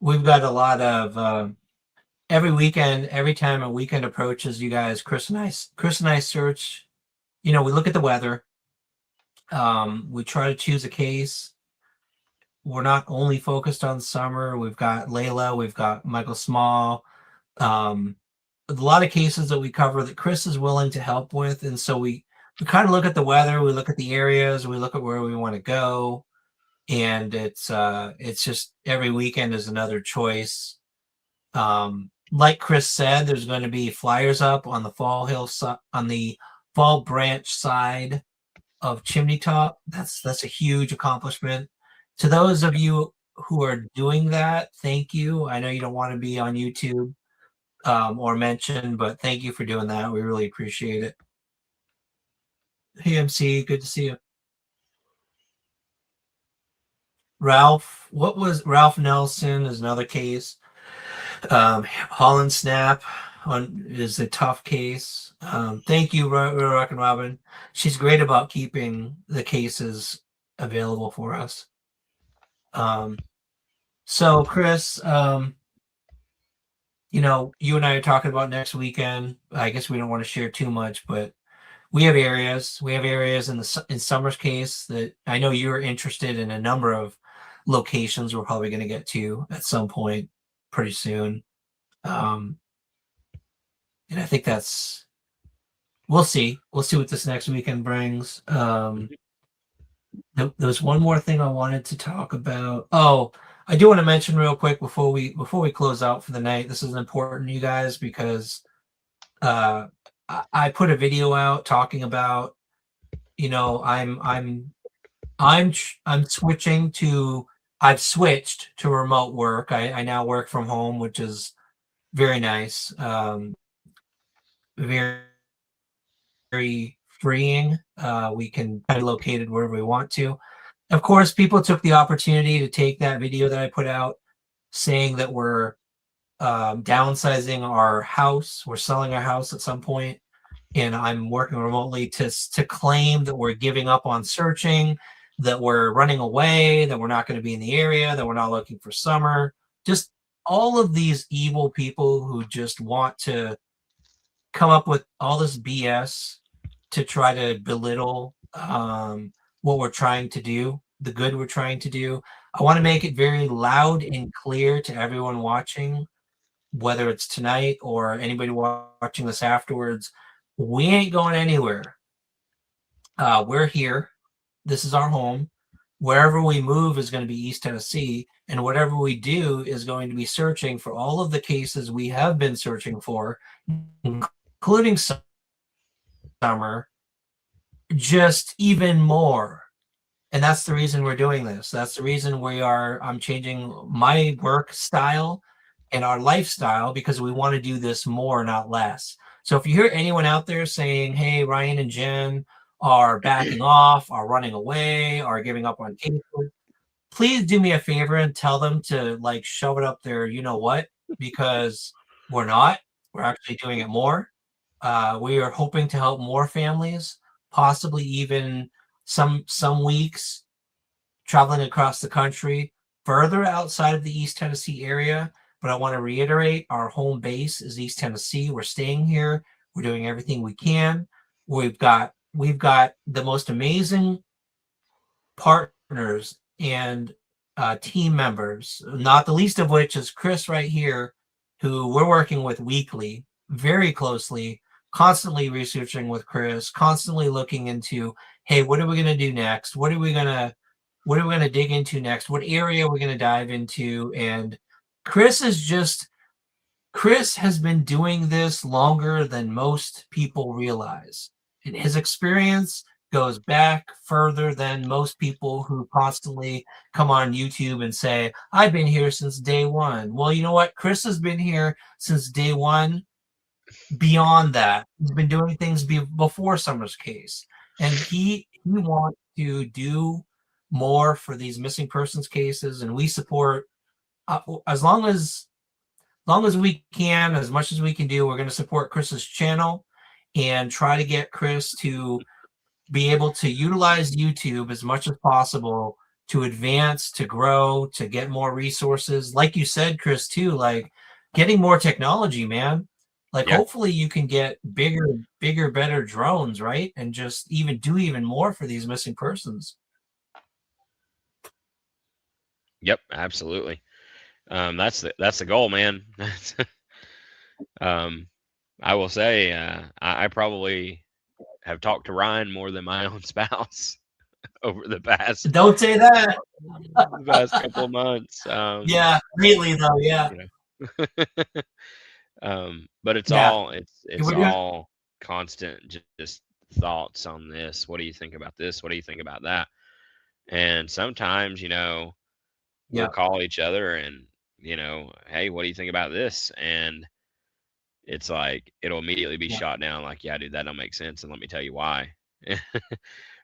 We've got a lot of every weekend, every time a weekend approaches, you guys, Chris and I search, we look at the weather. We try to choose a case. We're not only focused on summer. We've got Layla, we've got Michael Small, um, a lot of cases that we cover that Chris is willing to help with. And so we kind of look at the weather, we look at the areas, we look at where we want to go. And it's just every weekend is another choice. Like Chris said, there's going to be flyers up on the on the Fall Branch side of Chimney Top. That's a huge accomplishment. To those of you who are doing that, thank you. I know you don't want to be on YouTube or mentioned, but thank you for doing that. We really appreciate it. Hey MC, good to see you. Ralph Nelson is another case. Holland Snap is a tough case. Thank you, Rock and Robin. She's great about keeping the cases available for us. So Chris, you and I are talking about next weekend. I guess we don't want to share too much, but we have areas. We have areas in Summer's case that I know you're interested in a number of locations we're probably going to get to at some point pretty soon. And I think we'll see. We'll see what this next weekend brings. There's one more thing I wanted to talk about. Oh, I do want to mention real quick before we close out for the night. This is important, you guys, because I put a video out talking about, I'm switching to I've switched to remote work. I now work from home, which is very nice. Very freeing. We can be located wherever we want to. Of course, people took the opportunity to take that video that I put out saying that we're downsizing our house. We're selling our house at some point, and I'm working remotely to claim that we're giving up on searching, that we're running away, that we're not going to be in the area, that we're not looking for summer. Just all of these evil people who just want to come up with all this BS to try to belittle what we're trying to do, the good we're trying to do. I want to make it very loud and clear to everyone watching, whether it's tonight or anybody watching this afterwards. We ain't going anywhere. We're here. This is our home. Wherever we move is going to be East Tennessee, and whatever we do is going to be searching for all of the cases we have been searching for, including summer, just even more. And that's the reason we're doing this. That's the reason I'm changing my work style and our lifestyle, because we want to do this more, not less. So if you hear anyone out there saying, hey, Ryan and Jen are backing off, are running away, are giving up on cases, please do me a favor and tell them to like shove it up there, you know what, because we're not. We're actually doing it more. We are hoping to help more families, possibly even some weeks traveling across the country, further outside of the East Tennessee area. But I want to reiterate, our home base is East Tennessee. We're staying here. We're doing everything we can. We've got the most amazing partners and team members, not the least of which is Chris right here, who we're working with weekly, very closely, constantly researching with Chris, constantly looking into, hey, what are we going to do next? What are we going to dig into next? What area are we going to dive into? And Chris has been doing this longer than most people realize. And his experience goes back further than most people who constantly come on YouTube and say, I've been here since day one. Well, you know what? Chris has been here since day one. Beyond that, he's been doing things before Summer's case. And he wants to do more for these missing persons cases. And we support as long as we can, as much as we can do. We're going to support Chris's channel and try to get Chris to be able to utilize YouTube as much as possible to advance, to grow, to get more resources. Like you said, Chris, too, like getting more technology, man. Like hopefully you can get bigger, better drones, right? And just even do even more for these missing persons. Yep, absolutely. That's the goal, man. I will say, I probably have talked to Ryan more than my own spouse over the past Don't say that. couple of months. Yeah, really though, yeah. You know. But it's Yeah. all constant just thoughts on this. What do you think about this? What do you think about that? And sometimes, we'll call each other and, hey, what do you think about this? And it's like it'll immediately be shot down like, yeah, dude, that don't make sense, and let me tell you why.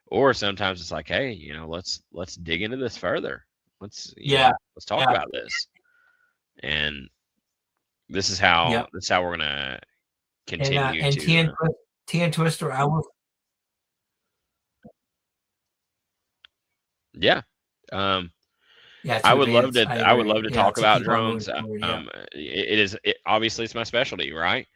Or sometimes it's like, hey, let's dig into this further. Let's talk about this. And this is how we're gonna continue and to T and Twister, I will. I would love to talk about drones. Obviously it's my specialty, right?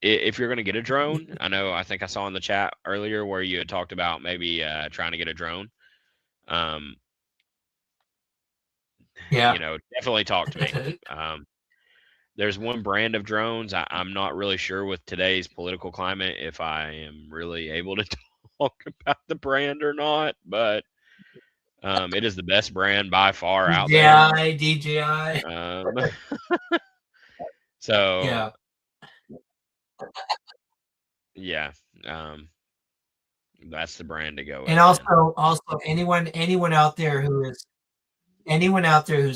If you're going to get a drone, I think I saw in the chat earlier where you had talked about maybe trying to get a drone. Definitely talk to me. there's one brand of drones. I'm not really sure with today's political climate if I am really able to talk about the brand or not, but it is the best brand by far out there. DJI. Um, so Yeah. yeah, um, that's the brand to go And with, man. also anyone out there who's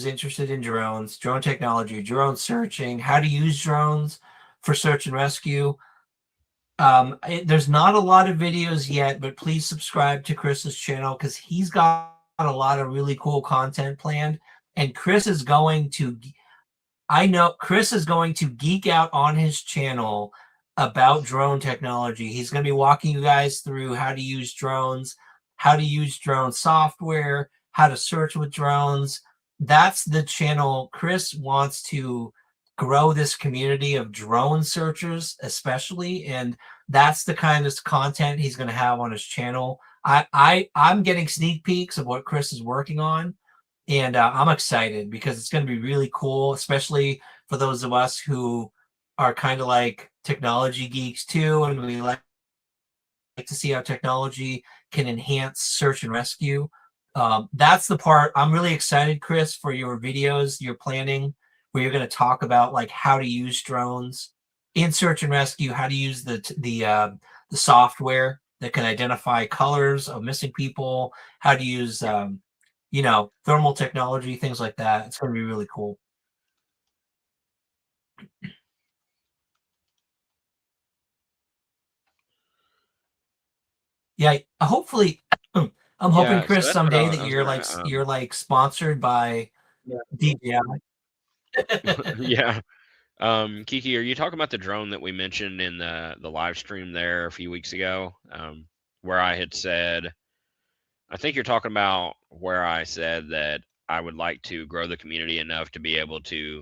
interested in drones, drone technology, drone searching, how to use drones for search and rescue. There's not a lot of videos yet, but please subscribe to Chris's channel because he's got a lot of really cool content planned. And I know Chris is going to geek out on his channel about drone technology. He's going to be walking you guys through how to use drones, how to use drone software, how to search with drones. That's the channel. Chris wants to grow this community of drone searchers, especially, and that's the kind of content he's going to have on his channel. I'm getting sneak peeks of what Chris is working on, and I'm excited because it's going to be really cool, especially for those of us who are kind of like technology geeks too, and we like to see how technology can enhance search and rescue. That's the part I'm really excited, Chris, for your videos you're planning, where you're going to talk about like how to use drones in search and rescue, how to use the software that can identify colors of missing people, how to use thermal technology, things like that. It's going to be really cool. Yeah, hopefully, I'm hoping, Yeah, so Chris, that's what someday that I was gonna. you're like sponsored by DJI. Yeah. Kiki, are you talking about the drone that we mentioned in the live stream there a few weeks ago? Where I had said, I think you're talking about where I said that I would like to grow the community enough to be able to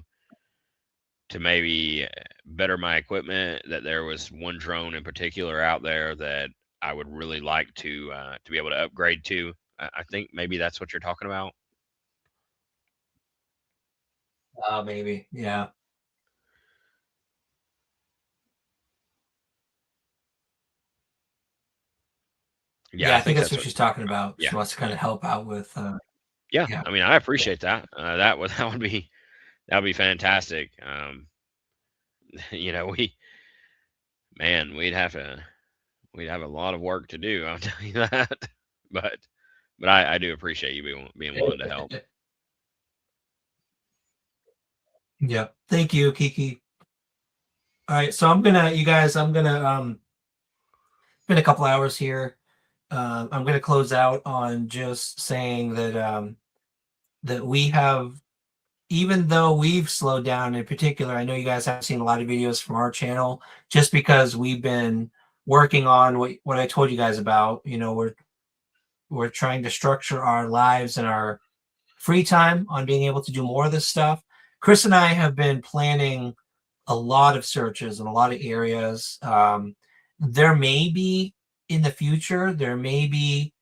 maybe better my equipment. That there was one drone in particular out there that I would really like to be able to upgrade to. I think maybe that's what you're talking about. Maybe, yeah, Yeah, yeah. I I think think that's that's what what she's you're talking talking about. about. She Yeah, wants to kind yeah, of help out with, yeah. yeah, I mean, I yeah, appreciate that. That would be fantastic. We man, we'd have a lot of work to do. I'll tell you that. But I do appreciate you being willing to help. yeah. Thank you, Kiki. All right, so you guys, I'm gonna been a couple hours here. I'm gonna close out on just saying that we have, even though we've slowed down in particular, I know you guys haven't seen a lot of videos from our channel just because we've been working on what I told you guys about. We're trying to structure our lives and our free time on being able to do more of this stuff. Chris and I have been planning a lot of searches in a lot of areas. There may be in the future, there may be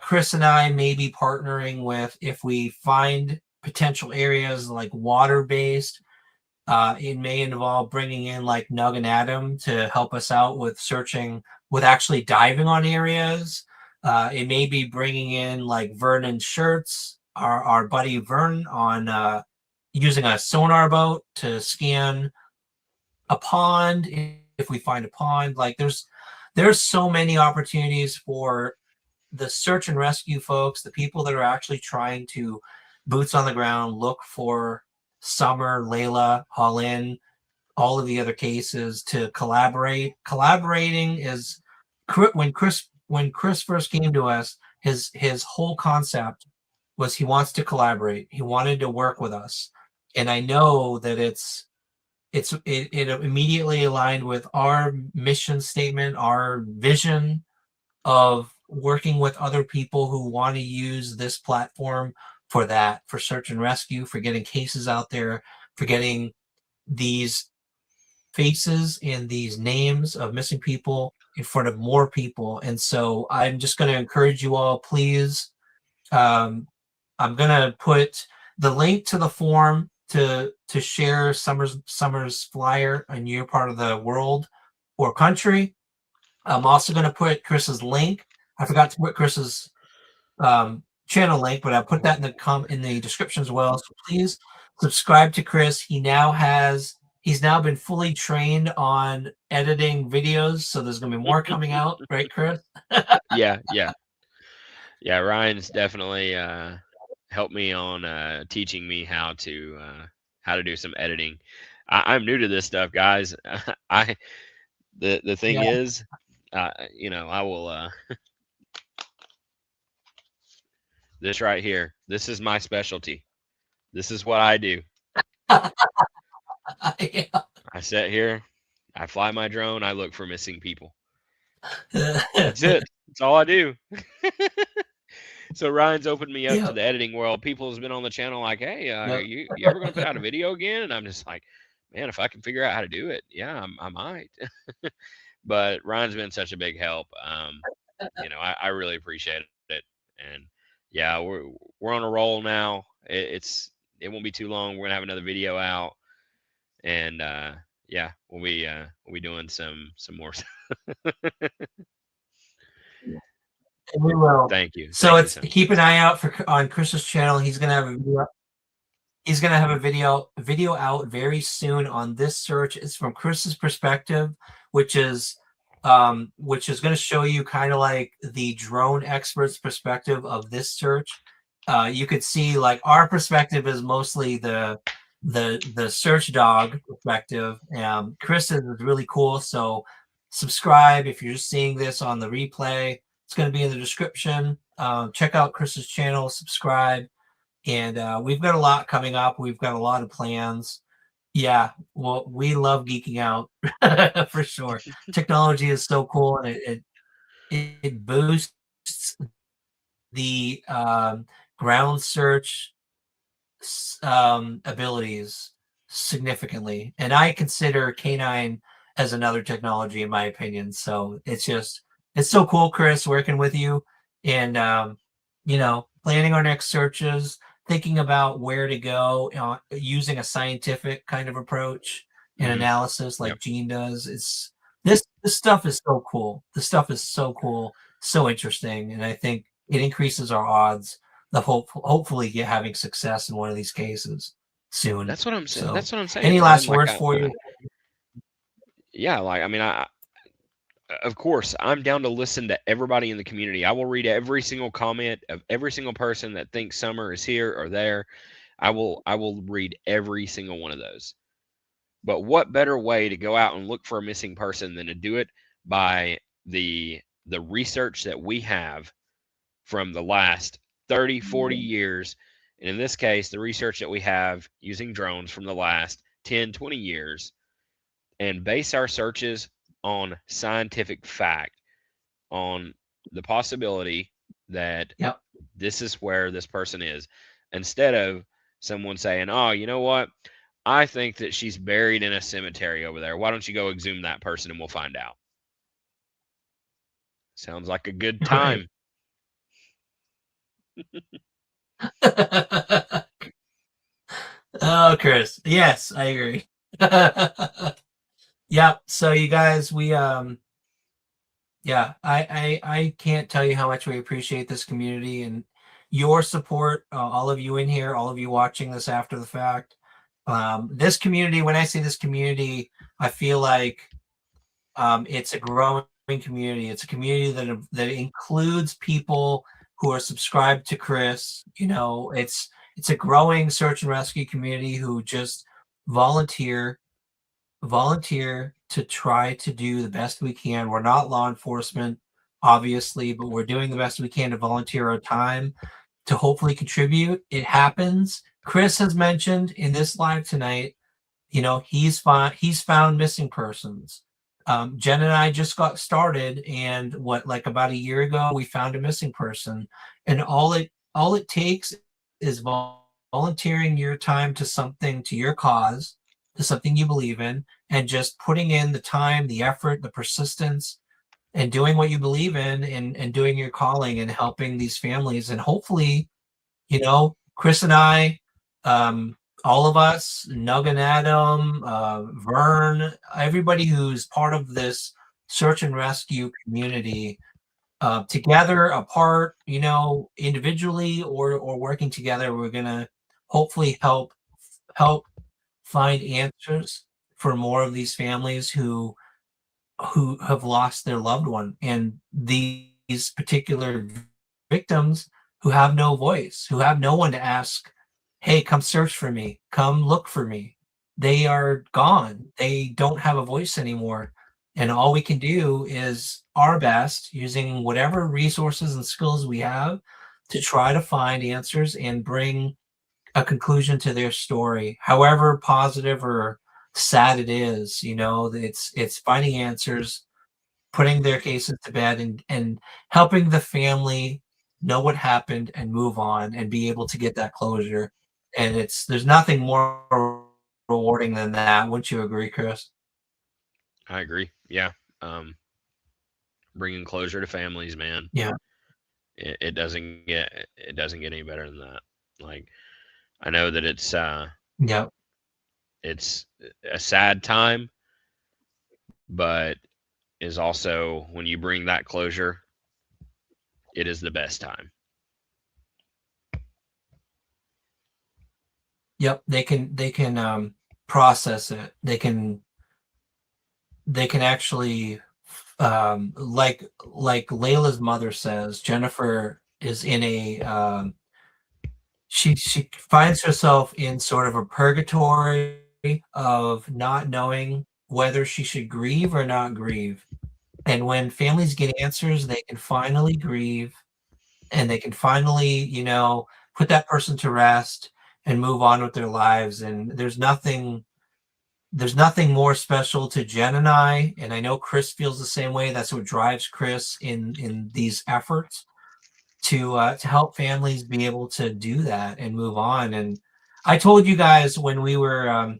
Chris and I may be partnering with, if we find potential areas like water based. It may involve bringing in like Nug and Adam to help us out with searching, with actually diving on areas. It may be bringing in like Vernon Shirts, our buddy Vern, on using a sonar boat to scan a pond if we find a pond. Like there's so many opportunities for the search and rescue folks, the people that are actually trying to boots on the ground look for Summer, Layla, Holin, all of the other cases to collaborate. Collaborating is when Chris first came to us, his whole concept was he wants to collaborate. He wanted to work with us, and I know that it immediately aligned with our mission statement, our vision of working with other people who want to use this platform for that, for search and rescue, for getting cases out there, for getting these faces and these names of missing people in front of more people. And so I'm just going to encourage you all, please. I'm going to put the link to the form to share Summer's flyer in your part of the world or country. I'm also going to put Chris's link. I forgot to put Chris's channel link, but I'll put that in the description as well. So please subscribe to Chris. He's now been fully trained on editing videos, so there's going to be more coming out, right, Chris? Yeah. Ryan's definitely helped me on teaching me how to do some editing. I'm new to this stuff, guys. The thing is, I will this right here. This is my specialty. This is what I do. Yeah. I sit here, I fly my drone, I look for missing people. That's it. That's all I do. So Ryan's opened me up to the editing world. People has been on the channel like, hey, you ever going to put out a video again? And I'm just like, man, if I can figure out how to do it, yeah, I might. But Ryan's been such a big help. I really appreciate it. And yeah, we're on a roll now. It won't be too long. We're gonna have another video out, and yeah, we'll be doing some more. We will. Thank you. So keep an eye out on Chris's channel. He's gonna have a video out very soon on this search. It's from Chris's perspective, which is going to show you kind of like the drone expert's perspective of this search. You could see like our perspective is mostly the search dog perspective. Chris is really cool. So subscribe if you're just seeing this on the replay. It's going to be in the description. Check out Chris's channel, subscribe. And we've got a lot coming up. We've got a lot of plans. Yeah, well, we love geeking out for sure. Technology is so cool, and it boosts the ground search abilities significantly. And I consider K9 as another technology, in my opinion. So it's so cool, Chris, working with you, and planning our next searches, thinking about where to go, using a scientific kind of approach and analysis like Gene does. This stuff is so cool. This stuff is so cool, so interesting, and I think it increases our odds of hopefully having success in one of these cases soon. That's what I'm saying. So, that's what I'm saying. Any last words for you? Yeah, like I mean, of course, I'm down to listen to everybody in the community. I will read every single comment of every single person that thinks Summer is here or there. I will read every single one of those. But what better way to go out and look for a missing person than to do it by the research that we have from the last 30, 40 years. And in this case, the research that we have using drones from the last 10, 20 years, and base our searches on scientific fact, on the possibility that this is where this person is, instead of someone saying, oh, you know what? I think that she's buried in a cemetery over there. Why don't you go exhume that person and we'll find out? Sounds like a good time. Oh, Chris. Yes, I agree. Yep. So you guys, I can't tell you how much we appreciate this community and your support, all of you in here, all of you watching this after the fact. This community, when I say this community, I feel like it's a growing community. It's a community that includes people who are subscribed to Chris. It's a growing search and rescue community who just volunteer to try to do the best we can. We're not law enforcement, obviously, but we're doing the best we can to volunteer our time to hopefully contribute. It happens. Chris has mentioned in this live tonight, he's found missing persons. Jen and I just got started, and about a year ago, we found a missing person, and all it takes is volunteering your time to your cause, to something you believe in, and just putting in the time, the effort, the persistence, and doing what you believe in, and doing your calling and helping these families. And hopefully, Chris and I, all of us, Nug and Adam, Vern, everybody who's part of this search and rescue community, together, apart, individually or working together, we're gonna hopefully help find answers for more of these families who have lost their loved one, and these particular victims who have no voice, who have no one to ask, hey, come search for me, come look for me. They are gone. They don't have a voice anymore. And all we can do is our best using whatever resources and skills we have to try to find answers and bring a conclusion to their story, however positive or sad it is. It's finding answers, putting their cases to bed, and helping the family know what happened and move on and be able to get that closure. And there's nothing more rewarding than that. Wouldn't you agree, Chris? I agree. Yeah. Bringing closure to families, man. Yeah. It doesn't get any better than that. Like, I know that Yeah. it's a sad time, but is also, when you bring that closure, it is the best time. Yep. They can process it. They can actually, like Layla's mother says, Jennifer is in a she finds herself in sort of a purgatory of not knowing whether she should grieve or not grieve. And when families get answers, they can finally grieve, and they can finally, put that person to rest and move on with their lives. And there's nothing more special to Jen and I know Chris feels the same way. That's what drives Chris in these efforts to help families be able to do that and move on. And I told you guys when we were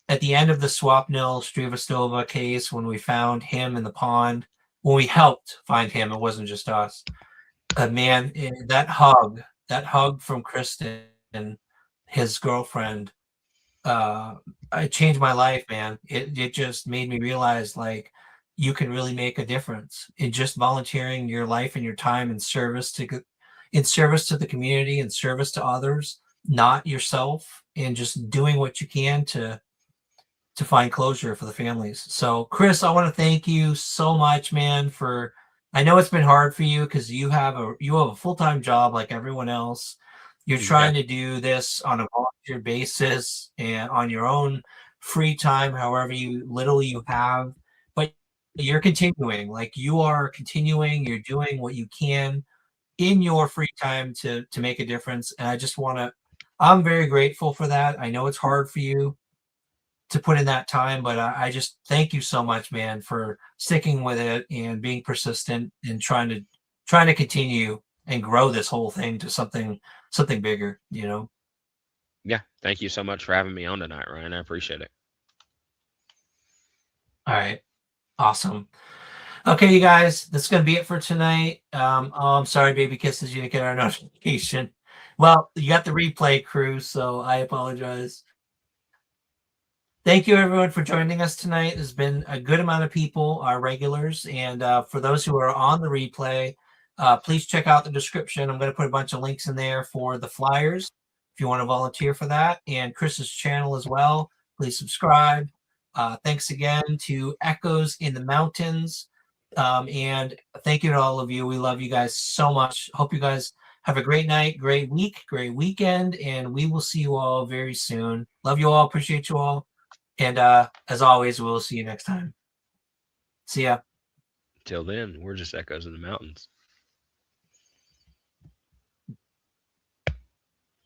at the end of the Swapnil Strivastova case, when we found him in the pond, when we helped find him, it wasn't just us. Man, that hug from Kristen, his girlfriend, it changed my life, man. It just made me realize, like, you can really make a difference in just volunteering your life and your time in service to the community, in service to others, not yourself, and just doing what you can to find closure for the families. So, Chris, I want to thank you so much, man, for I know it's been hard for you because you have a full-time job like everyone else. You're trying to do this on a volunteer basis and on your own free time, however little you have, but you're continuing. Like, you are continuing, you're doing what you can in your free time to make a difference. And I'm very grateful for that. I know it's hard for you to put in that time, but I just thank you so much, man, for sticking with it and being persistent and trying to continue and grow this whole thing to something bigger. Yeah. Thank you so much for having me on tonight, Ryan. I appreciate it. All right. Awesome. Okay, you guys, that's gonna be it for tonight. Oh, I'm sorry, baby kisses, you didn't get our notification. Well, you got the replay, crew, so I apologize. Thank you, everyone, for joining us tonight. There's been a good amount of people, our regulars, and for those who are on the replay, please check out the description. I'm going to put a bunch of links in there for the flyers if you want to volunteer for that, and Chris's channel as well. Please subscribe. Thanks again to Echoes in the Mountains, and thank you to all of you. We love you guys so much. Hope you guys have a great night, great week, great weekend, and we will see you all very soon. Love you all. Appreciate you all. And as always, we'll see you next time. See ya. Till then, we're just echoes in the mountains.